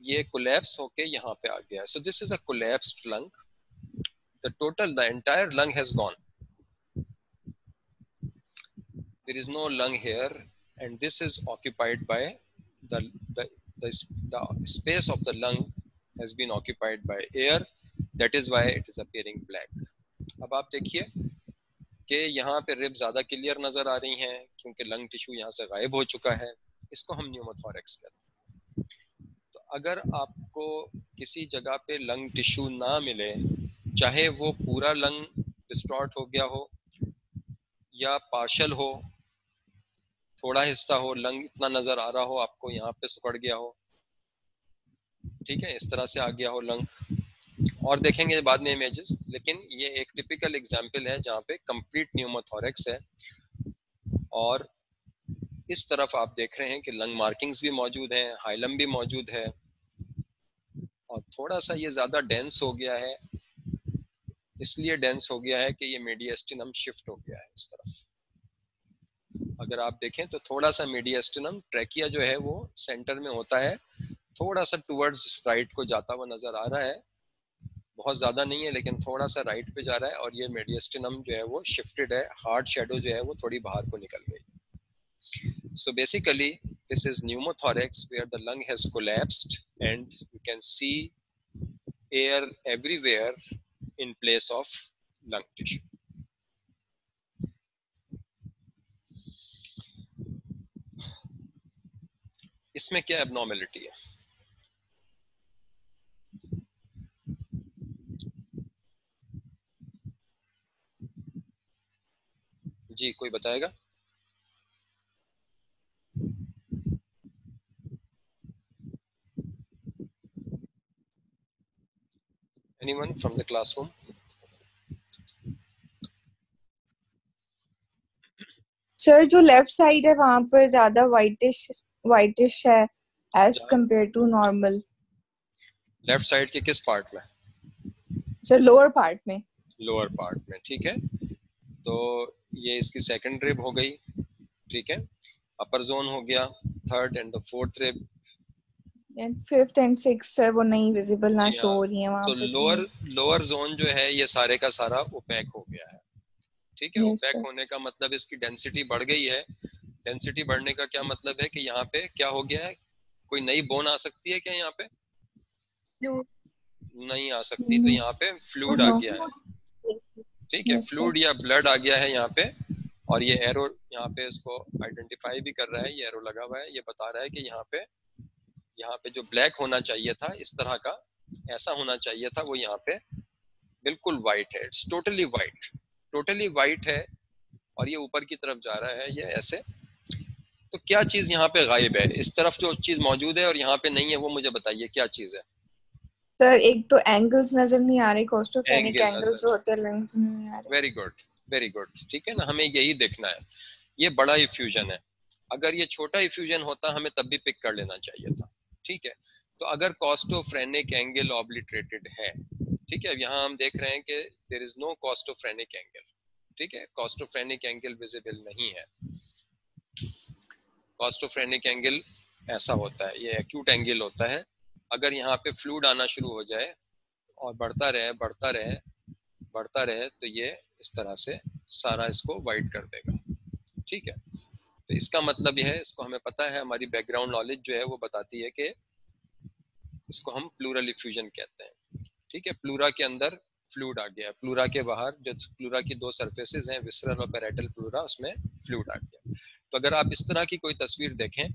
ये कोलैप्स होके यहाँ पे आ गया। So this is a collapsed lung. The entire lung has gone. There is no lung here, and this is occupied by the space of the lung has been occupied by air. That is why it is appearing black. अब आप देखिए कि यहाँ पे rib ज्यादा clear नजर आ रही हैं क्योंकि लंग टिश्यू यहाँ से गायब हो चुका है। इसको हम न्यूमोथोरेक्स कहते हैं। तो अगर आपको किसी जगह पे लंग टिश्यू ना मिले, चाहे वो पूरा लंग डिस्टॉर्ट हो गया हो या पार्शल हो, थोड़ा हिस्सा हो, लंग इतना नजर आ रहा हो आपको यहाँ पे सुकड़ गया हो, ठीक है, इस तरह से आ गया हो लंग, और देखेंगे बाद में इमेजेस। लेकिन ये एक टिपिकल एग्जांपल है जहाँ पे कंप्लीट न्यूमोथोरेक्स है, और इस तरफ आप देख रहे हैं कि लंग मार्किंग्स भी मौजूद हैं, हाइलम भी मौजूद है, और थोड़ा सा ये ज्यादा डेंस हो गया है। इसलिए डेंस हो गया है कि ये मीडियस्टिनम शिफ्ट हो गया है इस तरफ। अगर आप देखें तो थोड़ा सा मीडियस्टिनम, ट्रैकिया जो है वो सेंटर में होता है, थोड़ा सा टुवर्ड्स राइट को जाता हुआ नजर आ रहा है। बहुत ज्यादा नहीं है लेकिन थोड़ा सा राइट पे जा रहा है, और ये मीडियस्टिनम जो है वो शिफ्टेड है। हार्ड शेडो जो है वो थोड़ी बाहर को निकल गई। So basically this is pneumothorax where the lung has collapsed and you can see air everywhere in place of lung tissue. इसमें क्या एबनॉर्मेलिटी है? जी कोई बताएगा? Anyone from the classroom? Sir जो लेफ्ट साइड है वहाँ पर ज्यादा वाइटिश है as compare to normal. Left side के किस पार्ट में? सर लोअर पार्ट में। लोअर पार्ट में, ठीक है। तो ये इसकी सेकंड रिब हो गई, ठीक है। अपर जोन हो गया, third and the fourth rib, and fifth and sixth sir वो नहीं विजिबल ना जी शो हाँ, हो रही है वहां तो पे। लोअर जोन जो है ये सारे का सारा ओपेक हो गया है। ठीक है, यस ओपेक सर। होने का मतलब इसकी डेंसिटी बढ़ गई है। डेंसिटी बढ़ने का क्या मतलब है कि यहाँ पे क्या हो गया है, कोई नई बोन आ सकती है क्या यहाँ पे? नहीं आ सकती, तो यहाँ पे फ्लूइड आ नो। गया है। ठीक है, यस सर। फ्लूइड या ब्लड आ गया है यहाँ पे, और ये एरो यहाँ पे इसको आइडेंटिफाई भी कर रहा है, ये एरो लगा हुआ है, ये बता रहा है कि यहाँ पे जो ब्लैक होना चाहिए था इस तरह का, ऐसा होना चाहिए था, वो यहाँ पे बिल्कुल वाइट है। इट्स टोटली वाइट है, और ये ऊपर की तरफ जा रहा है ये ऐसे। तो क्या चीज यहाँ पे गायब है? इस तरफ जो चीज मौजूद है और यहाँ पे नहीं है, वो मुझे बताइए क्या चीज है। सर एक तो एंगल्स नजर नहीं आ रहे, कोस्टोफेनिक एंगल एंगल्स जो नजर, होते हैं लेंस नहीं आ रहे। Very good, very good. ठीक है ना, हमें यही देखना है। ये बड़ा इफ्यूजन है, अगर ये छोटा इफ्यूजन होता हमें तब भी पिक कर लेना चाहिए था। ठीक है, तो अगर कॉस्टोफ्रेनिक एंगल ऑब्लिटरेटेड है, ठीक है, यहाँ हम देख रहे हैं कि there is no costophrenic angle. ठीक है, कॉस्टोफ्रेनिक एंगल विजिबल नहीं है। कॉस्टोफ्रेनिक एंगल ऐसा होता है, ये एक्यूट एंगल होता है। अगर यहाँ पे फ्लूइड आना शुरू हो जाए और बढ़ता रहे तो ये इस तरह से सारा इसको वाइट कर देगा। ठीक है, तो इसका मतलब यह है, इसको हमें पता है, हमारी बैकग्राउंड नॉलेज जो है वो बताती है कि इसको हम प्लूरल इफ्यूजन कहते हैं। ठीक है, प्लूरा के अंदर फ्लूइड आ गया, प्लूरा के बाहर जो प्लूरा की दो सरफेसेस हैं, विसरल और पैरेटल प्लूरा, उसमें फ्लूइड आ गया। तो अगर आप इस तरह की कोई तस्वीर देखें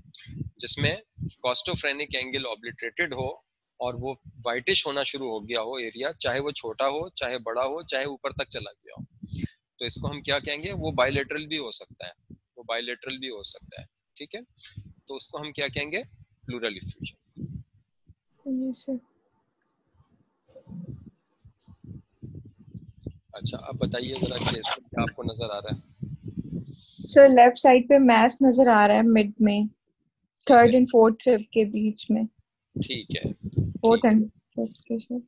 जिसमें कॉस्टोफ्रेनिक एंगल ऑब्लिटरेटेड हो और वो वाइटिश होना शुरू हो गया हो एरिया, चाहे वो छोटा हो, चाहे बड़ा हो, चाहे ऊपर तक चला गया हो, तो इसको हम क्या कहेंगे? वो बायलेटरल भी हो सकता है, वो बायलेटरल भी हो सकता है। ठीक है, तो उसको हम क्या कहेंगे? Pleural effusion. Yes sir. अच्छा, अब बताइए जरा कि इसमें क्या आपको नजर आ रहा है? सर लेफ्ट साइड पे मैस नजर आ रहा है मिड में, थर्ड एंड फोर्थ रिब के बीच में। ठीक है, फोर्थ एंड फिफ्थ के सर।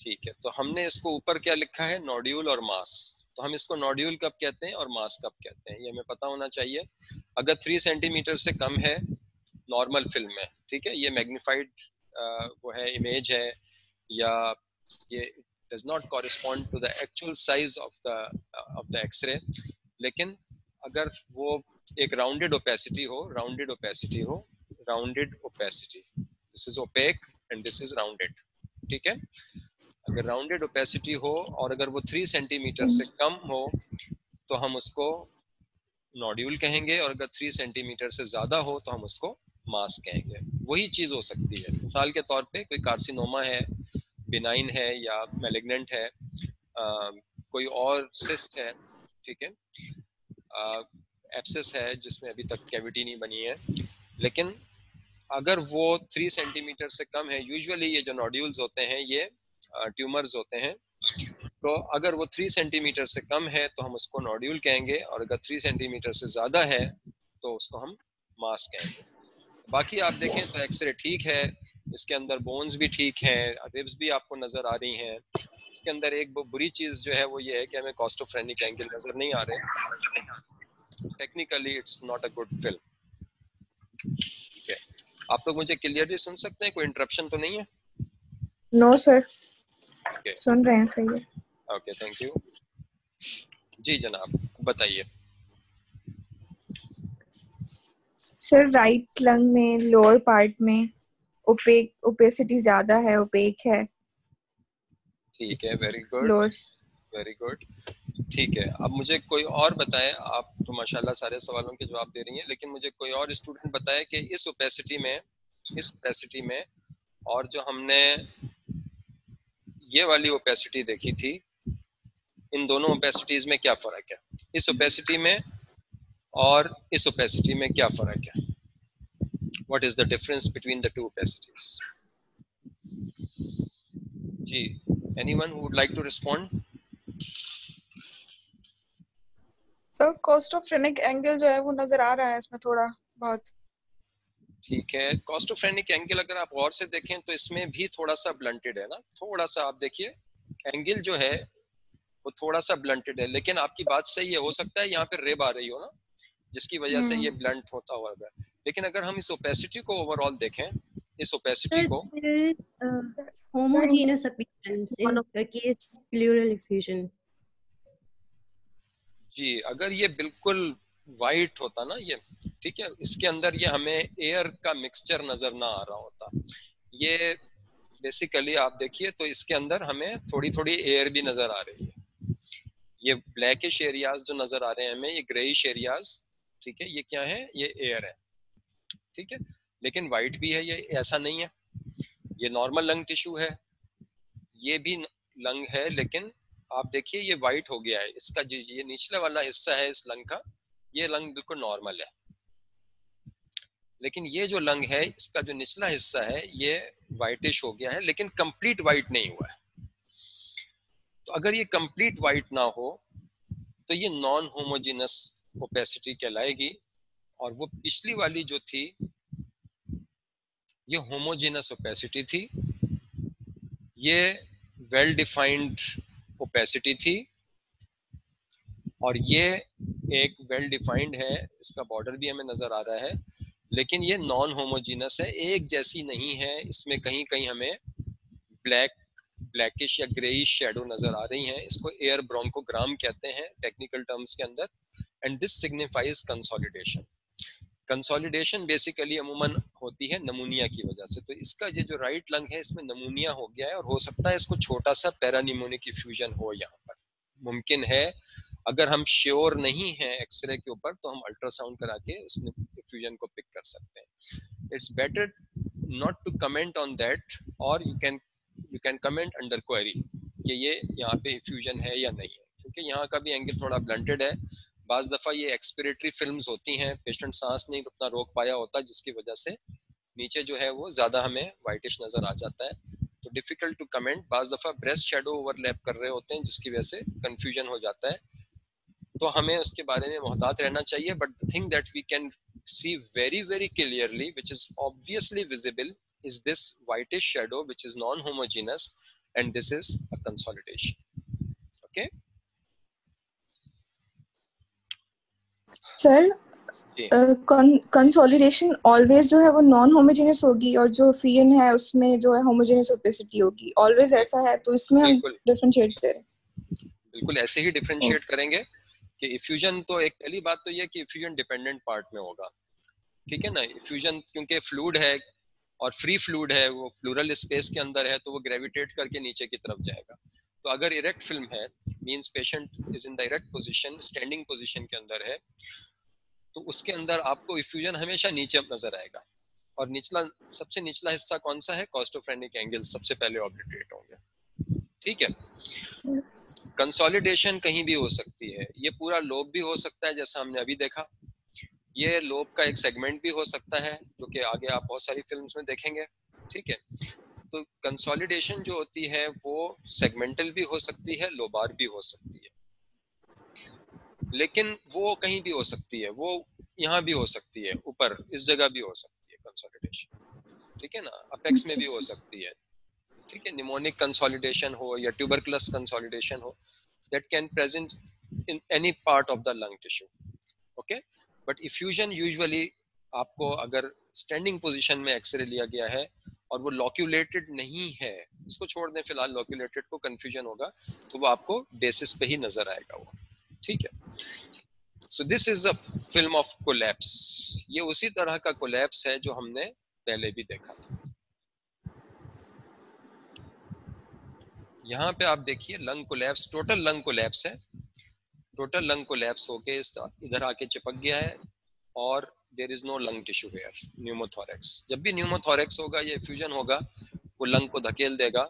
ठीक है, तो हमने इसको ऊपर क्या लिखा है? नोड्यूल और मास। तो हम इसको नोड्यूल कब कहते हैं और मास कब कहते हैं, ये हमें पता होना चाहिए। अगर 3 सेंटीमीटर से कम है नॉर्मल फिल्म में, ठीक है, ये मैग्नीफाइड वो है, इमेज है, या ये does not correspond to the actual size of the X-ray, लेकिन अगर वो एक राउंडेड ओपेसिटी हो, this is opaque and this is rounded. ठीक है, अगर राउंडेड ओपेसिटी हो और अगर वो 3 सेंटीमीटर से कम हो तो हम उसको नोड्यूल कहेंगे, और अगर 3 सेंटीमीटर से ज्यादा हो तो हम उसको मास कहेंगे। वही चीज हो सकती है, मिसाल के तौर पे कोई कार्सिनोमा है, बिनाइन है या मैलिग्नेंट है, कोई और सिस्ट है, ठीक है, एब्सेस है जिसमें अभी तक कैविटी नहीं बनी है, लेकिन अगर वो 3 सेंटीमीटर से कम है, यूजुअली ये जो नोड्यूल्स होते हैं ये ट्यूमर्स होते हैं, तो अगर वो 3 सेंटीमीटर से कम है तो हम उसको नोड्यूल कहेंगे, और अगर 3 सेंटीमीटर से ज़्यादा है तो उसको हम मास कहेंगे। बाकी आप देखें तो एक्सरे ठीक है, इसके अंदर बोन्स भी ठीक हैं, रिब्स भी आपको नज़र आ रही हैं। इसके अंदर एक बुरी चीज़ जो है वो ये है कि हमें कॉस्टोफ्रेनिक एंगल नज़र नहीं आ रहे। Technically it's not a good film. ठीक है, आप लोग मुझे क्लियरली सुन सकते हैं? कोई इंटरप्शन तो नहीं है? No sir, Okay. सुन रहे हैं सही है। Okay, thank you. जी जनाब, बताइए। सर राइट लंग में लोअर पार्ट में ओपेसिटी ज्यादा है, ओपेक है। ठीक है, very good, lower. Very good. ठीक है, अब मुझे कोई और बताए, आप तो माशाल्लाह सारे सवालों के जवाब दे रही हैं, लेकिन मुझे कोई और स्टूडेंट बताए कि इस ओपेसिटी में और जो हमने ये वाली ओपेसिटी देखी थी, इन दोनों ओपेसिटीज में क्या फर्क है? इस ओपेसिटी में और इस ओपेसिटी में क्या फर्क है? What is the difference between the two opacities? जी, anyone who would like to respond? Sir costophrenic angle जो है वो नजर आ रहा है इसमें थोड़ा बहुत। ठीक है, कॉस्टोफ्रेनिक एंगल अगर आप गौर से देखें तो इसमें भी थोड़ा सा ब्लंटेड है ना, थोड़ा सा आप देखिए, एंगल जो है वो थोड़ा सा ब्लंटेड है, लेकिन आपकी बात सही है, हो सकता है यहाँ पे रिब आ रही हो ना, जिसकी वजह से ये ब्लंट होता हुआ है। लेकिन अगर हम इस ओपेसिटी को ओवरऑल देखें, इस ओपेसिटी को homogeneous appearance in the case of pleural effusion. जी, अगर ये बिल्कुल वाइट होता ना ये, ठीक है, इसके अंदर ये हमें एयर का मिक्सचर नजर ना आ रहा होता। ये बेसिकली आप देखिए तो इसके अंदर हमें थोड़ी थोड़ी एयर भी नजर आ रही है। ये ब्लैकिश एरियाज जो नजर आ रहे हैं हमें, ये ग्रेइश एरियाज, ठीक है, ये क्या है, ये एयर है, ठीक है, लेकिन वाइट भी है, ये ऐसा नहीं है। ये नॉर्मल लंग टिश्यू है, ये भी लंग है, लेकिन आप देखिए ये वाइट हो गया है। इसका जो ये निचला वाला हिस्सा है इस लंग का, ये लंग बिल्कुल नॉर्मल है, लेकिन ये जो लंग है इसका जो निचला हिस्सा है ये वाइटिश हो गया है, लेकिन कंप्लीट वाइट नहीं हुआ है। तो अगर ये कंप्लीट वाइट ना हो तो ये नॉन होमोजेनस ओपेसिटी कहलाएगी, और वो पिछली वाली जो थी ये होमोजेनस ओपेसिटी थी, ये वेल डिफाइंड ओपेसिटी थी, और ये एक वेल डिफाइंड है, इसका बॉर्डर भी हमें नजर आ रहा है, लेकिन ये नॉन होमोजेनस है, एक जैसी नहीं है। इसमें कहीं कहीं हमें ब्लैकिश या ग्रेइश शैडो नजर आ रही हैं। इसको एयर ब्रोंकोग्राम कहते हैं टेक्निकल टर्म्स के अंदर, and this signifies consolidation. Consolidation basically अमूमन होती है नमूनिया की वजह से। तो इसका ये जो राइट लंग है इसमें नमूनिया हो गया है, और हो सकता है इसको छोटा सा पैरानिमोनिक इफ्यूजन हो यहाँ पर, मुमकिन है। अगर हम श्योर नहीं हैं एक्सरे के ऊपर तो हम अल्ट्रासाउंड करा के उसमें इफ्यूजन को पिक कर सकते हैं। It's better not to comment on that, और you can comment under query कि ये यहाँ पे इफ्यूजन है या नहीं है, क्योंकि यहाँ का भी एंगल थोड़ा ब्लंटेड है। बाज दफ़ा ये एक्सपिरेटरी फिल्म्स होती हैं, पेशेंट सांस नहीं उतना रोक पाया होता, जिसकी वजह से नीचे जो है वो ज़्यादा हमें वाइटिश नज़र आ जाता है, तो डिफ़िकल्ट टू कमेंट। बाज दफ़ा ब्रेस्ट शेडो ओवरलैप कर रहे होते हैं जिसकी वजह से कन्फ्यूजन हो जाता है, तो हमें उसके बारे में मोहतात रहना चाहिए। But the thing that we can see very very clearly which is obviously visible is this whitish shadow which is non-homogeneous, and this is a consolidation. Okay, sir consolidation always जो है वो नॉन होमोजेनियस होगी, और जो फियन है उसमें जो है होमोजेनियस ओपेसिटी होगी, ऑलवेज ऐसा है? तो इसमें हम डिफरेंशिएट करें, बिल्कुल ऐसे ही डिफरेंशिएट करेंगे कि इफ्यूजन, तो एक पहली बात तो ये कि इफ्यूजन डिपेंडेंट पार्ट में होगा, ठीक है ना। इफ्यूजन क्योंकि फ्लूइड है और फ्री फ्लूइड है, वो प्लूरल स्पेस के अंदर है, तो वो ग्रेविटेट करके नीचे की तरफ जाएगा। तो अगर इरेक्ट फिल्म है, means patient is in the erect position, standing position के अंदर है, तो उसके अंदर आपको इफ्यूजन हमेशा नीचे नजर आएगा, और निचला, सबसे निचला हिस्सा कौन सा है, कॉस्टोफ्रेनिक एंगल सबसे पहले ऑब्लिटरेट होंगे, ठीक है। कंसोलिडेशन कहीं भी हो सकती है, ये पूरा लोब भी हो सकता है जैसा हमने अभी देखा, ये लोब का एक सेगमेंट भी हो सकता है जो कि आगे आप बहुत सारी फिल्म्स में देखेंगे, ठीक है। तो कंसोलिडेशन जो होती है वो सेगमेंटल भी हो सकती है, लोबार भी हो सकती है, लेकिन वो कहीं भी हो सकती है, वो यहाँ भी हो सकती है, ऊपर इस जगह भी हो सकती है कंसोलिडेशन, ठीक है ना, अपेक्स में भी हो सकती है, ठीक है। निमोनिक कंसोलिडेशन हो या ट्यूबरकुलस कंसोलिडेशन हो, that can present in any part of the lung tissue, okay. But effusion usually आपको, अगर स्टैंडिंग पोजीशन में एक्सरे लिया गया है और वो लॉक्यूलेटेड नहीं है, इसको छोड़ दें फिलहाल, लॉक्यूलेटेड को कंफ्यूजन होगा, तो वो आपको बेसिस पे ही नजर आएगा वो, ठीक है। So this is a film of collapse, ये उसी तरह का कोलैप्स है जो हमने पहले भी देखा था। यहाँ पे आप देखिए lung collapse, total lung collapse है, टोटल लंग कोलैप्स होके इधर आके चिपक गया है, और there is no lung tissue here, pneumothorax. जब भी न्यूमोथोरेक्स होगा, ये फ्यूजन होगा, वो लंग को धकेल देगा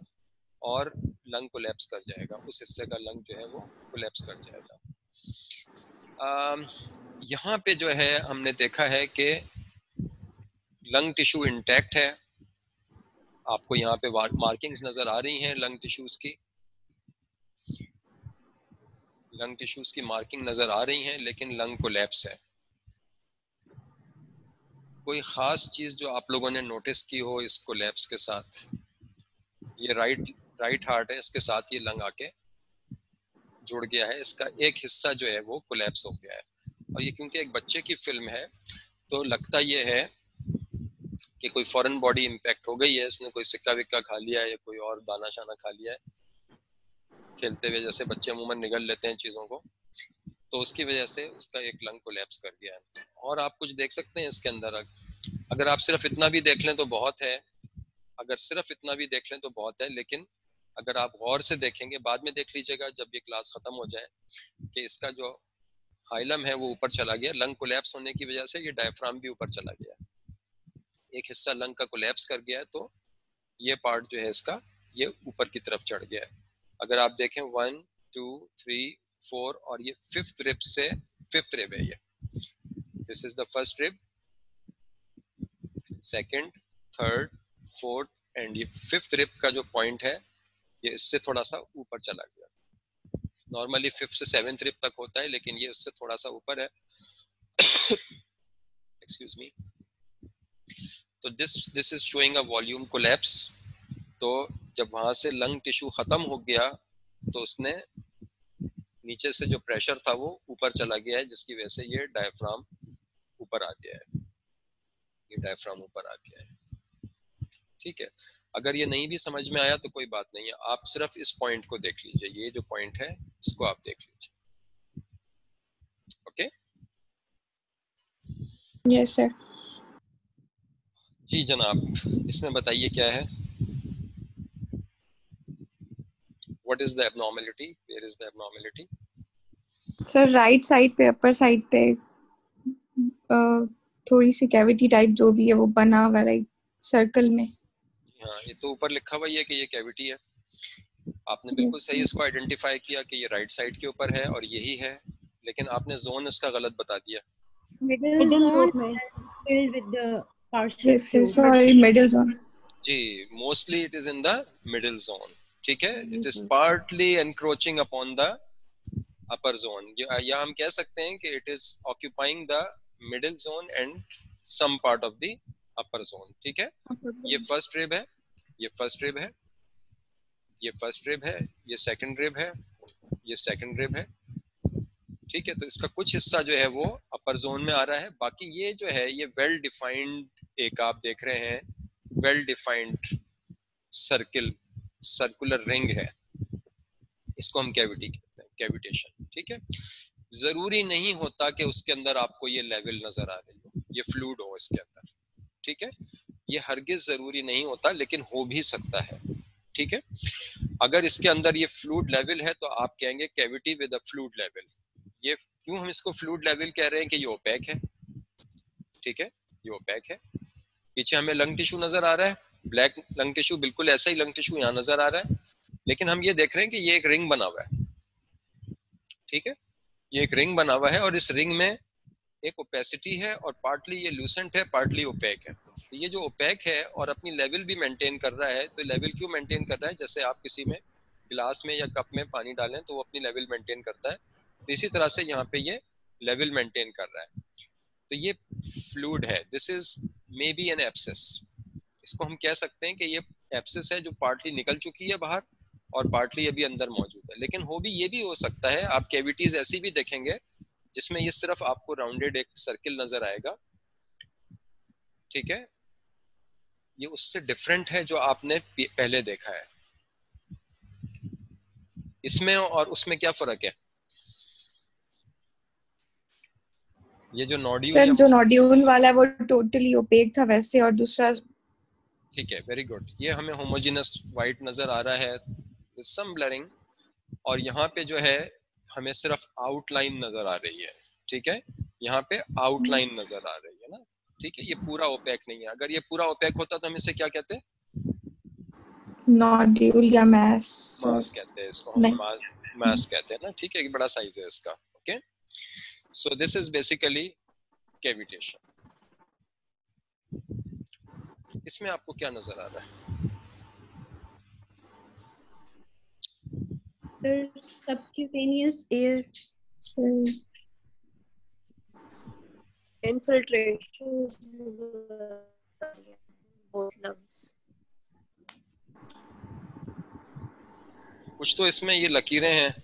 और लंग कोलैप्स कर जाएगा, उस हिस्से का लंग जो है वो कोलैप्स कर जाएगा। यहाँ पे जो है हमने देखा है कि लंग टिश्यू इंटैक्ट है, आपको यहाँ पे मार्किंग्स नजर आ रही हैं लंग टिश्यूज की, लंग टिश्यूज की मार्किंग नजर आ रही हैं, लेकिन लंग कोलैप्स है। कोई खास चीज जो आप लोगों ने नोटिस की हो इस कोलैप्स के साथ? ये राइट हार्ट है, इसके साथ ये लंग आके जुड़ गया है, इसका एक हिस्सा जो है वो कोलैप्स हो गया है। और ये क्योंकि एक बच्चे की फिल्म है, तो लगता ये है कि कोई फॉरेन बॉडी इम्पैक्ट हो गई है, इसने कोई सिक्का विक्का खा लिया है या कोई और दाना शाना खा लिया है खेलते हुए, जैसे बच्चे अमूमन निगल लेते हैं चीज़ों को, तो उसकी वजह से उसका एक लंग कोलैप्स कर गया है। और आप कुछ देख सकते हैं इसके अंदर, अगर आप सिर्फ इतना भी देख लें तो बहुत है, अगर सिर्फ इतना भी देख लें तो बहुत है, लेकिन अगर आप गौर से देखेंगे, बाद में देख लीजिएगा जब ये क्लास खत्म हो जाए, कि इसका जो हाइलम है वो ऊपर चला गया, लंग कोलैप्स होने की वजह से ये डायफ्राम भी ऊपर चला गया, एक हिस्सा लंग का कोलैप्स कर गया है, तो ये पार्ट जो है इसका ये ऊपर की तरफ चढ़ गया है। अगर आप देखें 1 2 3 4 और ये 5th रिब से 5th रिब है, ये this is the first rib, second, third, fourth and ये 5th रिब का जो पॉइंट है ये इससे थोड़ा सा ऊपर चला गया। नॉर्मली 5th से 7th रिब तक होता है, लेकिन ये उससे थोड़ा सा ऊपर है। Excuse me. तो this is showing a volume collapse. तो जब वहां से लंग टिश्यू खत्म हो गया तो उसने नीचे से जो प्रेशर था वो ऊपर चला गया है, जिसकी वजह से ये डायफ्राम ऊपर आ गया है, ये डायफ्राम ऊपर आ गया है। ठीक है, अगर ये नहीं भी समझ में आया तो कोई बात नहीं है, आप सिर्फ इस पॉइंट को देख लीजिए, ये जो पॉइंट है इसको आप देख लीजिए। Okay, yes sir. जी जनाब, इसमें बताइए क्या है, what is the abnormality, where is the abnormality? Sir right side पे, अपर साइड पे थोड़ी सी कैविटी टाइप जो भी है वो बना हुआ, लाइक सर्कल में। हाँ, ये तो ऊपर लिखा हुआ ही है कि ये कैविटी है, आपने बिल्कुल सही इसको आइडेंटिफाई किया कि ये राइट साइड के ऊपर है और यही है, लेकिन आपने जोन उसका गलत बता दिया। Middle zone is filled with the partial Yes, tube. sorry, middle zone. जी, mostly it is in the middle zone. ठीक है, it is partly encroaching upon the upper zone, या हम कह सकते हैं कि it is occupying the middle zone and some part of the upper zone. ठीक है, ये फर्स्ट रिब है, ये फर्स्ट रिब है, ये फर्स्ट रिब है, ये सेकंड रिब है, ये सेकंड रिब है। ठीक है, तो इसका कुछ हिस्सा जो है वो अपर जोन में आ रहा है, बाकी ये जो है ये वेल डिफाइंड, एक आप देख रहे हैं वेल डिफाइंड सर्कुलर रिंग है, इसको हम कैविटी कहते हैं, कैविटेशन। ठीक है, जरूरी नहीं होता कि उसके अंदर आपको ये लेवल नजर आ रही हो, ये फ्लूइड हो इसके अंदर। ठीक है, ये हरगिज जरूरी नहीं होता, लेकिन हो भी सकता है। ठीक है, अगर इसके अंदर ये फ्लूइड लेवल है तो आप कहेंगे cavity with a fluid level. ये क्यों हम इसको फ्लूइड लेवल कह रहे हैं कि ये ओपेक है। ठीक है, ये ओपेक है। पीछे हमें लंग टिश्यू नजर आ रहा है, ब्लैक लंग टिश्यू, बिल्कुल ऐसा ही लंग टिश्यू यहाँ नजर आ रहा है, लेकिन हम ये देख रहे हैं कि ये एक रिंग बना हुआ है। ठीक है, ये एक रिंग बना हुआ है और इस रिंग में एक ओपेसिटी है और पार्टली ये लूसेंट है, पार्टली ओपेक है। तो ये जो ओपेक है और अपनी लेवल भी मेंटेन कर रहा है, तो लेवल क्यों मेंटेन कर रहा है? जैसे आप किसी में गिलास में या कप में पानी डालें तो वो अपनी लेवल मेंटेन करता है, तो इसी तरह से यहाँ पे ये लेवल मेंटेन कर रहा है। तो ये फ्लूइड है, this is maybe an abscess. इसको हम कह सकते हैं कि ये एब्सेस है जो पार्टली निकल चुकी है बाहर और पार्टली अभी अंदर मौजूद है। लेकिन हो भी ये भी हो सकता है, आप कैविटीज ऐसी भी देखेंगे जिसमें ये सिर्फ आपको राउंडेड एक सर्किल नजर आएगा। ठीक है, ये उससे डिफरेंट है जो आपने पहले देखा है। इसमें और उसमें क्या फर्क है? ये जो नोड्यूल सर, जो नोड्यूल वाला है वो टोटली ओपेक था वैसे, और दूसरा ठीक है, वेरी गुड। ये हमें होमोजेनस वाइट नजर आ रहा है विद सम ब्लरिंग, और यहाँ पे जो है हमें सिर्फ आउटलाइन नजर आ रही है। ठीक है, यहाँ पे आउटलाइन नजर आ रही है ना। ठीक है, ये पूरा ओपेक नहीं है। अगर ये पूरा ओपेक होता तो हम इसे क्या कहते हैं? नोड्यूल या मैस कहते हैं इसको, हम मैस कहते हैं ना। ठीक है, एक बड़ा साइज है इसका। Okay, so this is basically cavitation. इसमें आपको क्या नजर आ रहा है? Subcutaneous air infiltration both lungs. कुछ तो इसमें ये लकीरें हैं,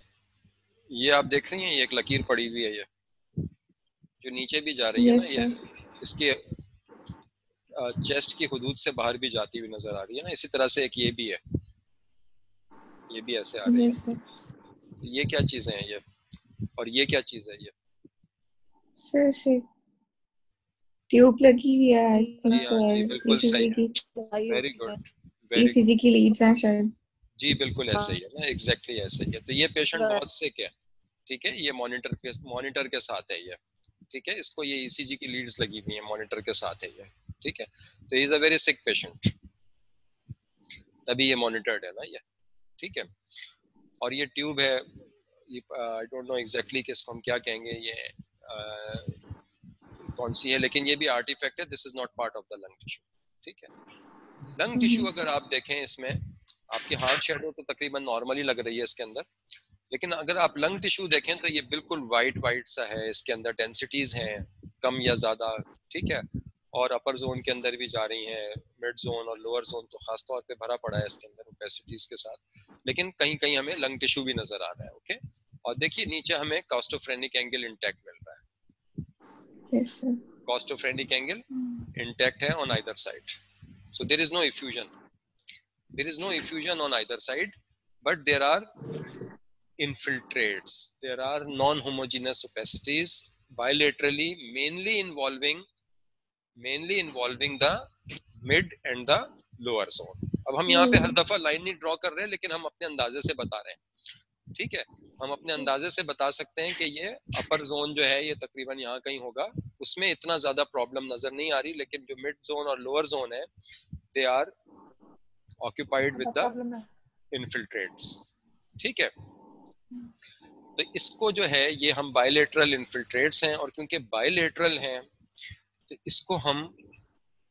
ये आप देख रही हैं, ये एक लकीर पड़ी हुई है, ये जो नीचे भी जा रही है ना, ये इसके चेस्ट की हदूद से बाहर भी जाती हुई नजर आ रही है ना, इसी तरह से एक ये भी है, ये भी ऐसे आ रही है। ये क्या चीजें हैं ये, और ये क्या चीज है ये? सर से ट्यूब लगी हुई है, आई थिंक सो, बिल्कुल सही है, वेरी गुड, ईसीजी की लीड्स हैं शायद। जी बिल्कुल ऐसे ही है ना, एग्जैक्टली ऐसे ही है। तो ये पेशेंट बहुत सिक है, ठीक है, ये मॉनिटर के साथ है ये, ठीक है, इसको ये ईसीजी की लीड्स लगी हुई है, मॉनिटर के साथ है ये, ठीक है। तो is a very sick patient, तभी ये मॉनिटर्ड है ना ये, ठीक है। और ये ट्यूब है, ये आई डोंट नो एग्जैक्टली कि इसको हम क्या कहेंगे, ये कौन सी है, लेकिन ये भी आर्टिफैक्ट है, this is not part of the lung tissue, ठीक है। लंग टिश्यू अगर आप देखें, इसमें आपकी हार्ट शेडो तो तकरीबन नॉर्मली लग रही है इसके अंदर, लेकिन अगर आप लंग टिश्यू देखें तो ये बिल्कुल वाइट सा है, इसके अंदर डेंसिटीज हैं कम या ज्यादा, ठीक है, और अपर जोन के अंदर भी जा रही हैं, मिड जोन और लोअर जोन तो खास तौर पे भरा पड़ा है इसके अंदर ओपेसिटीज के साथ, लेकिन कहीं कहीं हमें लंग टिश्यू भी नजर आ रहा है, ओके। और देखिए नीचे हमें कॉस्टोफ्रेनिक एंगल इंटैक्ट मिल रहा है, कॉस्टोफ्रेनिक एंगल इंटैक्ट है on either side, so there is no effusion on either side, but there are infiltrates, there are non-homogeneous opacities bilaterally, mainly involving the mid and the lower zone. अब हम यहाँ पे हर दफा line नहीं draw कर रहे हैं, लेकिन हम अपने अंदाजे से बता रहे हैं, ठीक है, हम अपने अंदाजे से बता सकते हैं कि ये अपर जोन जो है ये तकरीबन यहाँ कहीं होगा, उसमें इतना ज्यादा प्रॉब्लम नजर नहीं आ रही, लेकिन जो मिड जोन और लोअर जोन है they are occupied with the infiltrates, ठीक है। तो इसको जो है ये हम बायलेटरल इनफिल्ट्रेट्स हैं, और क्योंकि बायलेटरल हैं तो इसको हम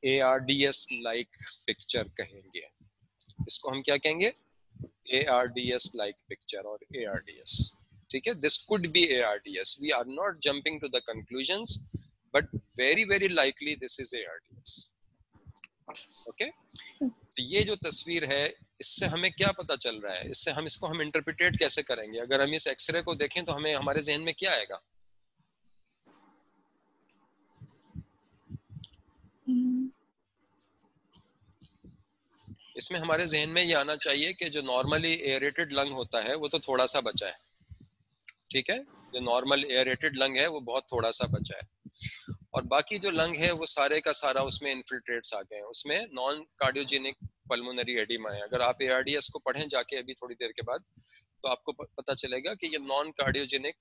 ARDS लाइक पिक्चर कहेंगे, इसको हम क्या कहेंगे, ARDS लाइक पिक्चर और ARDS, ठीक है। This could be ARDS, we are not jumping to the conclusions, but very very likely this is ARDS, okay. तो ये जो तस्वीर है इससे हमें क्या पता चल रहा है, इससे हम इसको हम इंटरप्रिटेट कैसे करेंगे, अगर हम इस एक्सरे को देखें तो हमें हमारे जहन में क्या आएगा? इसमें हमारे जहन में ये आना चाहिए कि जो नॉर्मली एयरेटेड लंग होता है वो तो थोड़ा सा बचा है, ठीक है, जो नॉर्मल एयरेटेड लंग है वो बहुत थोड़ा सा बचा है, और बाकी जो लंग है वो सारे का सारा उसमें इन्फिल्ट्रेट्स आ गए हैं, उसमें नॉन कार्डियोजेनिक पल्मोनरी एडिमा है। अगर आप ARDS को पढ़ें जाके अभी थोड़ी देर के बाद तो आपको पता चलेगा कि ये नॉन कार्डियोजेनिक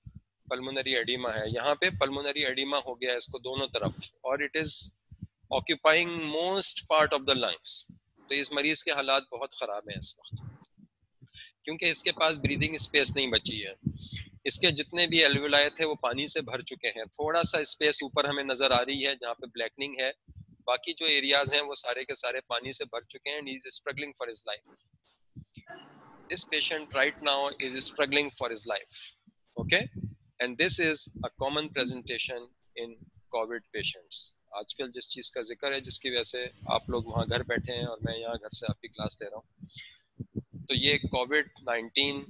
पल्मोनरी एडिमा है, यहाँ पे पल्मोनरी एडिमा हो गया है इसको दोनों तरफ, और it is occupying most part of the lungs. तो इस मरीज के हालात बहुत ख़राब हैं इस वक्त, क्योंकि इसके पास ब्रीदिंग स्पेस नहीं बची है, इसके जितने भी एल्वेलाई थे वो पानी से भर चुके हैं, थोड़ा सा स्पेस ऊपर हमें नज़र आ रही है जहाँ पे ब्लैकनिंग है, बाकी जो एरियाज हैं वो सारे के सारे पानी से भर चुके हैं, and he is struggling for his life. This patient right now is struggling for his life, okay, and this is a common presentation in COVID patients. आजकल जिस चीज़ का जिक्र है, जिसकी वजह से आप लोग वहाँ घर बैठे हैं और मैं यहाँ घर से आपकी क्लास ले रहा हूँ, तो ये COVID-19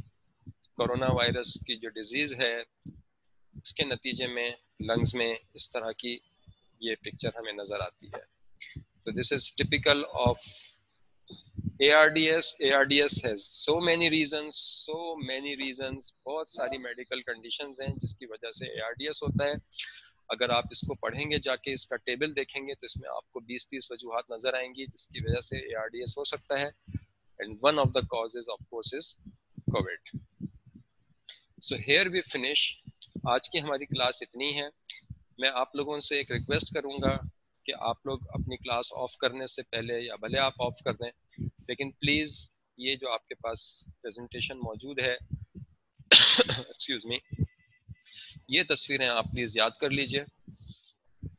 कोरोना वायरस की जो डिजीज़ है उसके नतीजे में लंग्स में इस तरह की ये पिक्चर हमें नज़र आती है। तो this is typical of ARDS. ARDS has so many reasons, बहुत सारी मेडिकल कंडीशंस हैं जिसकी वजह से ARDS होता है। अगर आप इसको पढ़ेंगे जाके, इसका टेबल देखेंगे तो इसमें आपको 20-30 वजूहात नजर आएंगी जिसकी वजह से ARDS हो सकता है, and one of the causes of course is COVID. So here we finish. आज की हमारी क्लास इतनी है। मैं आप लोगों से एक रिक्वेस्ट करूंगा कि आप लोग अपनी क्लास ऑफ करने से पहले, या भले आप ऑफ कर दें, लेकिन प्लीज़ ये जो आपके पास प्रेजेंटेशन मौजूद है एक्सक्यूज मी, ये तस्वीरें आप प्लीज़ याद कर लीजिए।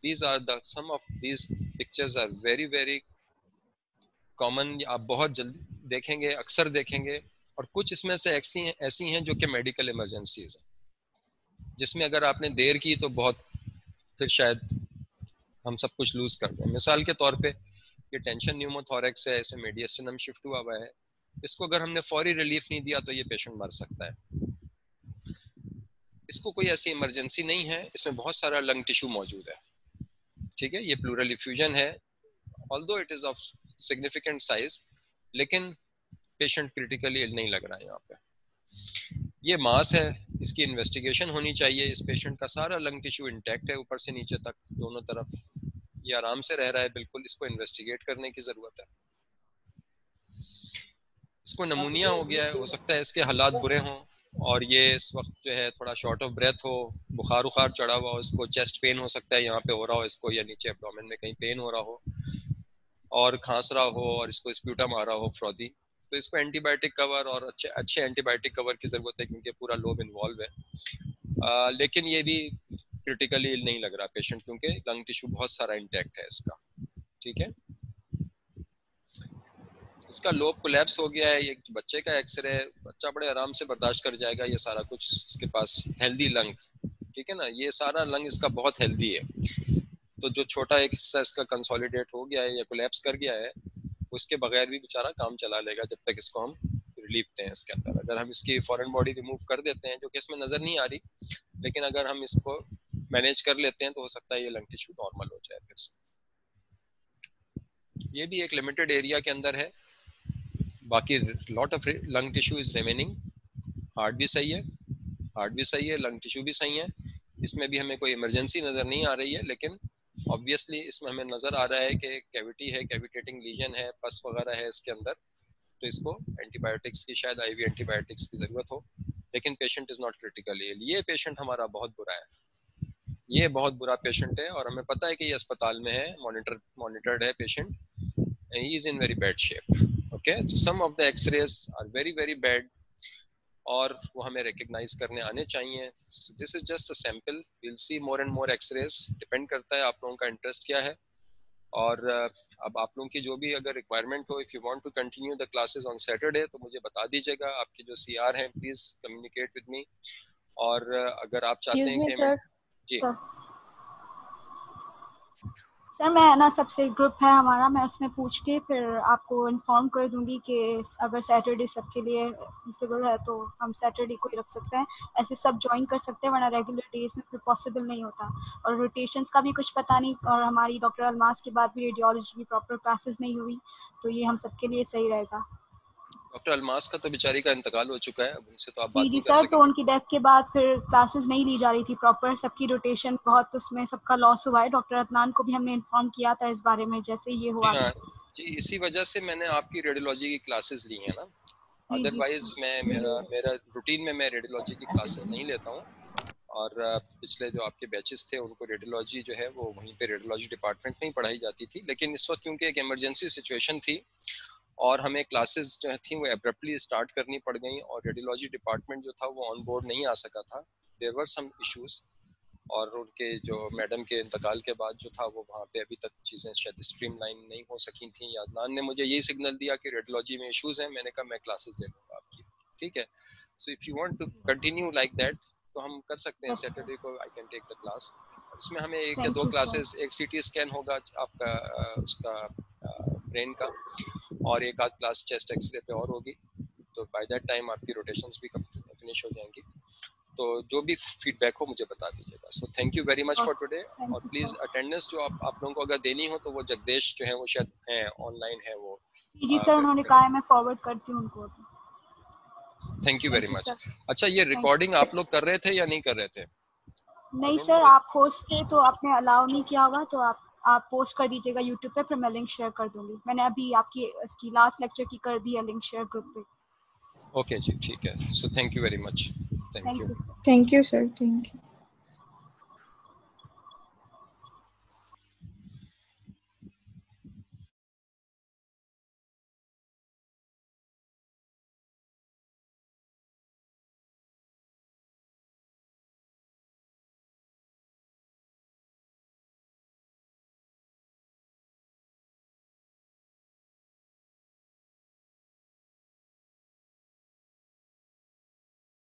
These are the some of these pictures are very very common, आप बहुत जल्दी देखेंगे, अक्सर देखेंगे, और कुछ इसमें से ऐसी हैं जो कि मेडिकल इमरजेंसीज हैं, जिसमें अगर आपने देर की तो बहुत फिर शायद हम सब कुछ लूज कर दें। मिसाल के तौर पे ये टेंशन न्यूमोथोरेक्स है, इसमें मीडियस्टिनम शिफ्ट हुआ हुआ है, इसको अगर हमने फौरी रिलीफ नहीं दिया तो ये पेशेंट मर सकता है। इसको कोई ऐसी इमरजेंसी नहीं है, इसमें बहुत सारा लंग टिश्यू मौजूद है, ठीक है। ये प्लूरल इफ्यूजन है, although it is of significant size, लेकिन पेशेंट क्रिटिकली इल नहीं लग रहा है। यहाँ पे ये मास है, इसकी इन्वेस्टिगेशन होनी चाहिए। इस पेशेंट का सारा लंग टिश्यू इंटैक्ट है ऊपर से नीचे तक दोनों तरफ, ये आराम से रह रहा है बिल्कुल। इसको इन्वेस्टिगेट करने की जरूरत है। इसको नमूनिया हो गया है, हो सकता है इसके हालात बुरे हों और ये इस वक्त जो है थोड़ा शॉर्ट ऑफ ब्रेथ हो, बुखार उखार चढ़ा हुआ हो, इसको चेस्ट पेन हो सकता है यहाँ पे हो रहा हो इसको, या नीचे एब्डोमेन में कहीं पेन हो रहा हो और खांस रहा हो और इसको स्प्यूटम आ रहा हो फ्रॉदी, तो इसको एंटीबायोटिक कवर और अच्छे एंटीबायोटिक कवर की जरूरत है क्योंकि पूरा लोब इन्वॉल्व है। लेकिन ये भी क्रिटिकली इल नहीं लग रहा पेशेंट क्योंकि लंग टिश्यू बहुत सारा इंटैक्ट है इसका। ठीक है, इसका लोब कोलैप्स हो गया है। ये बच्चे का एक्सरे, बच्चा बड़े आराम से बर्दाश्त कर जाएगा ये सारा कुछ, इसके पास हेल्दी लंग, ठीक है ना, ये सारा लंग इसका बहुत हेल्दी है। तो जो छोटा एक हिस्सा इसका कंसोलिडेट हो गया है या कोलैप्स कर गया है, उसके बगैर भी बेचारा काम चला लेगा जब तक इसको हम रिलीफ दें इसके अंदर। अगर हम इसकी फॉरेन बॉडी रिमूव कर देते हैं, जो कि इसमें नजर नहीं आ रही, लेकिन अगर हम इसको मैनेज कर लेते हैं तो हो सकता है ये लंग टिश्यू नॉर्मल हो जाए फिर से। ये भी एक लिमिटेड एरिया के अंदर है, बाकी lot of lung tissue is remaining. Heart भी सही है, हार्ट भी सही है, लंग टिश्यू भी सही है। इसमें भी हमें कोई इमरजेंसी नजर नहीं आ रही है, लेकिन ऑब्वियसली इसमें हमें नजर आ रहा है कि कैविटी है, कैविटेटिंग लीजन है, पस वगैरह है इसके अंदर, तो इसको एंटीबायोटिक्स की, शायद आईवी एंटीबायोटिक्स की जरूरत हो, लेकिन patient is not critically ill. ये पेशेंट हमारा बहुत बुरा है, ये बहुत बुरा पेशेंट है और हमें पता है कि ये अस्पताल में है, मॉनिटर्ड है patient, he is in very bad shape. Okay, so some of the x-rays are very very bad और वो हमें रिकग्नाइज करने आने चाहिए। This is just a sample, will see more and more x-rays, depend करता है आप लोगों का इंटरेस्ट क्या है। और अब आप लोगों की जो भी अगर रिक्वायरमेंट हो, if you want to continue the classes on Saturday तो मुझे बता दीजिएगा। आपकी जो सीआर हैं प्लीज कम्युनिकेट विद मी। और अगर आप चाहते हैं कि जी सर, मैं ना सबसे ग्रुप है हमारा, मैं उसमें पूछ के फिर आपको इन्फॉर्म कर दूंगी कि अगर सैटरडे सबके लिए पॉसिबल है तो हम सैटरडे को ही रख सकते हैं। ऐसे सब ज्वाइन कर सकते हैं, वरना रेगुलर डेज में फिर पॉसिबल नहीं होता। और रोटेशंस का भी कुछ पता नहीं, और हमारी डॉक्टर अलमास के बाद भी रेडियोलॉजी की प्रॉपर क्लासेस नहीं हुई, तो ये हम सबके लिए सही रहेगा। डॉक्टर अलमास का तो बेचारी का इंतकाल हो चुका है, अब उनसे तो आप बात जी नहीं जी कर सर, सकेंगे। तो उनकी डेथ के बाद फिर क्लासेस नहीं ली जा रही थी प्रॉपर, सबकी रोटेशन बहुत, उसमें सबका लॉस हुआ है। डॉक्टर अदनान को भी हमने इन्फॉर्म किया था इस बारे में, जैसे ये हुआ। जी, इसी वजह से मैंने आपकी रेडियोलॉजी की क्लासेस ली हैं ना, अदरवाइज मैं मेरा रूटीन में मैं रेडियोलॉजी की क्लासेस नहीं लेता हूँ। और पिछले जो आपके बैचेस थे उनको रेडियोलॉजी जो है वो वहीं पे रेडियोलॉजी डिपार्टमेंट में ही पढ़ाई जाती थी, लेकिन इस वक्त क्योंकि एक इमरजेंसी सिचुएशन थी और हमें क्लासेस जो थी वो एब्रप्टली स्टार्ट करनी पड़ गई और रेडियोलॉजी डिपार्टमेंट जो था वो ऑन बोर्ड नहीं आ सका था। देयर वर सम इश्यूज और उनके जो मैडम के इंतकाल के बाद जो था वो वहाँ पे अभी तक चीज़ें शायद स्ट्रीमलाइन नहीं हो सकी थी। अदनान ने मुझे यही सिग्नल दिया कि रेडियोलॉजी में इश्यूज हैं, मैंने कहा मैं क्लासेस ले लूँगा आपकी, ठीक है। So if you want to continue like that तो हम कर सकते हैं, सैटरडे को I can take the class. इसमें हमें एक या दो क्लासेस, एक सीटी स्कैन होगा आपका उसका ब्रेन का और एक आध क्लास चेस्ट एक्सरे पे और होगी, तो बाय दैट टाइम आपकी रोटेशंस भी फिनिश हो जाएंगी। तो जो भी फीडबैक हो मुझे बता दीजिएगा। So thank you very much for today. और प्लीज अटेंडेंस जो आप लोगों को अगर देनी हो तो वो जगदेश जो है वो शायद हैं ऑनलाइन है वो। जी सर, उन्होंने कहा है, मैं फॉरवर्ड करती हूँ उनको। Thank you very much. अच्छा, ये रिकॉर्डिंग आप लोग कर रहे थे या नहीं कर रहे थे? नहीं सर, आप होस्ट थे तो आपने अलाउ नहीं किया होगा, तो आप पोस्ट कर दीजिएगा यूट्यूब पे, फिर मैं लिंक शेयर कर दूंगी। मैंने अभी आपकी इसकी लास्ट लेक्चर की कर दी है लिंक शेयर ग्रुप पे। ओके जी, ठीक है। So thank you very much. Thank you sir, thank you.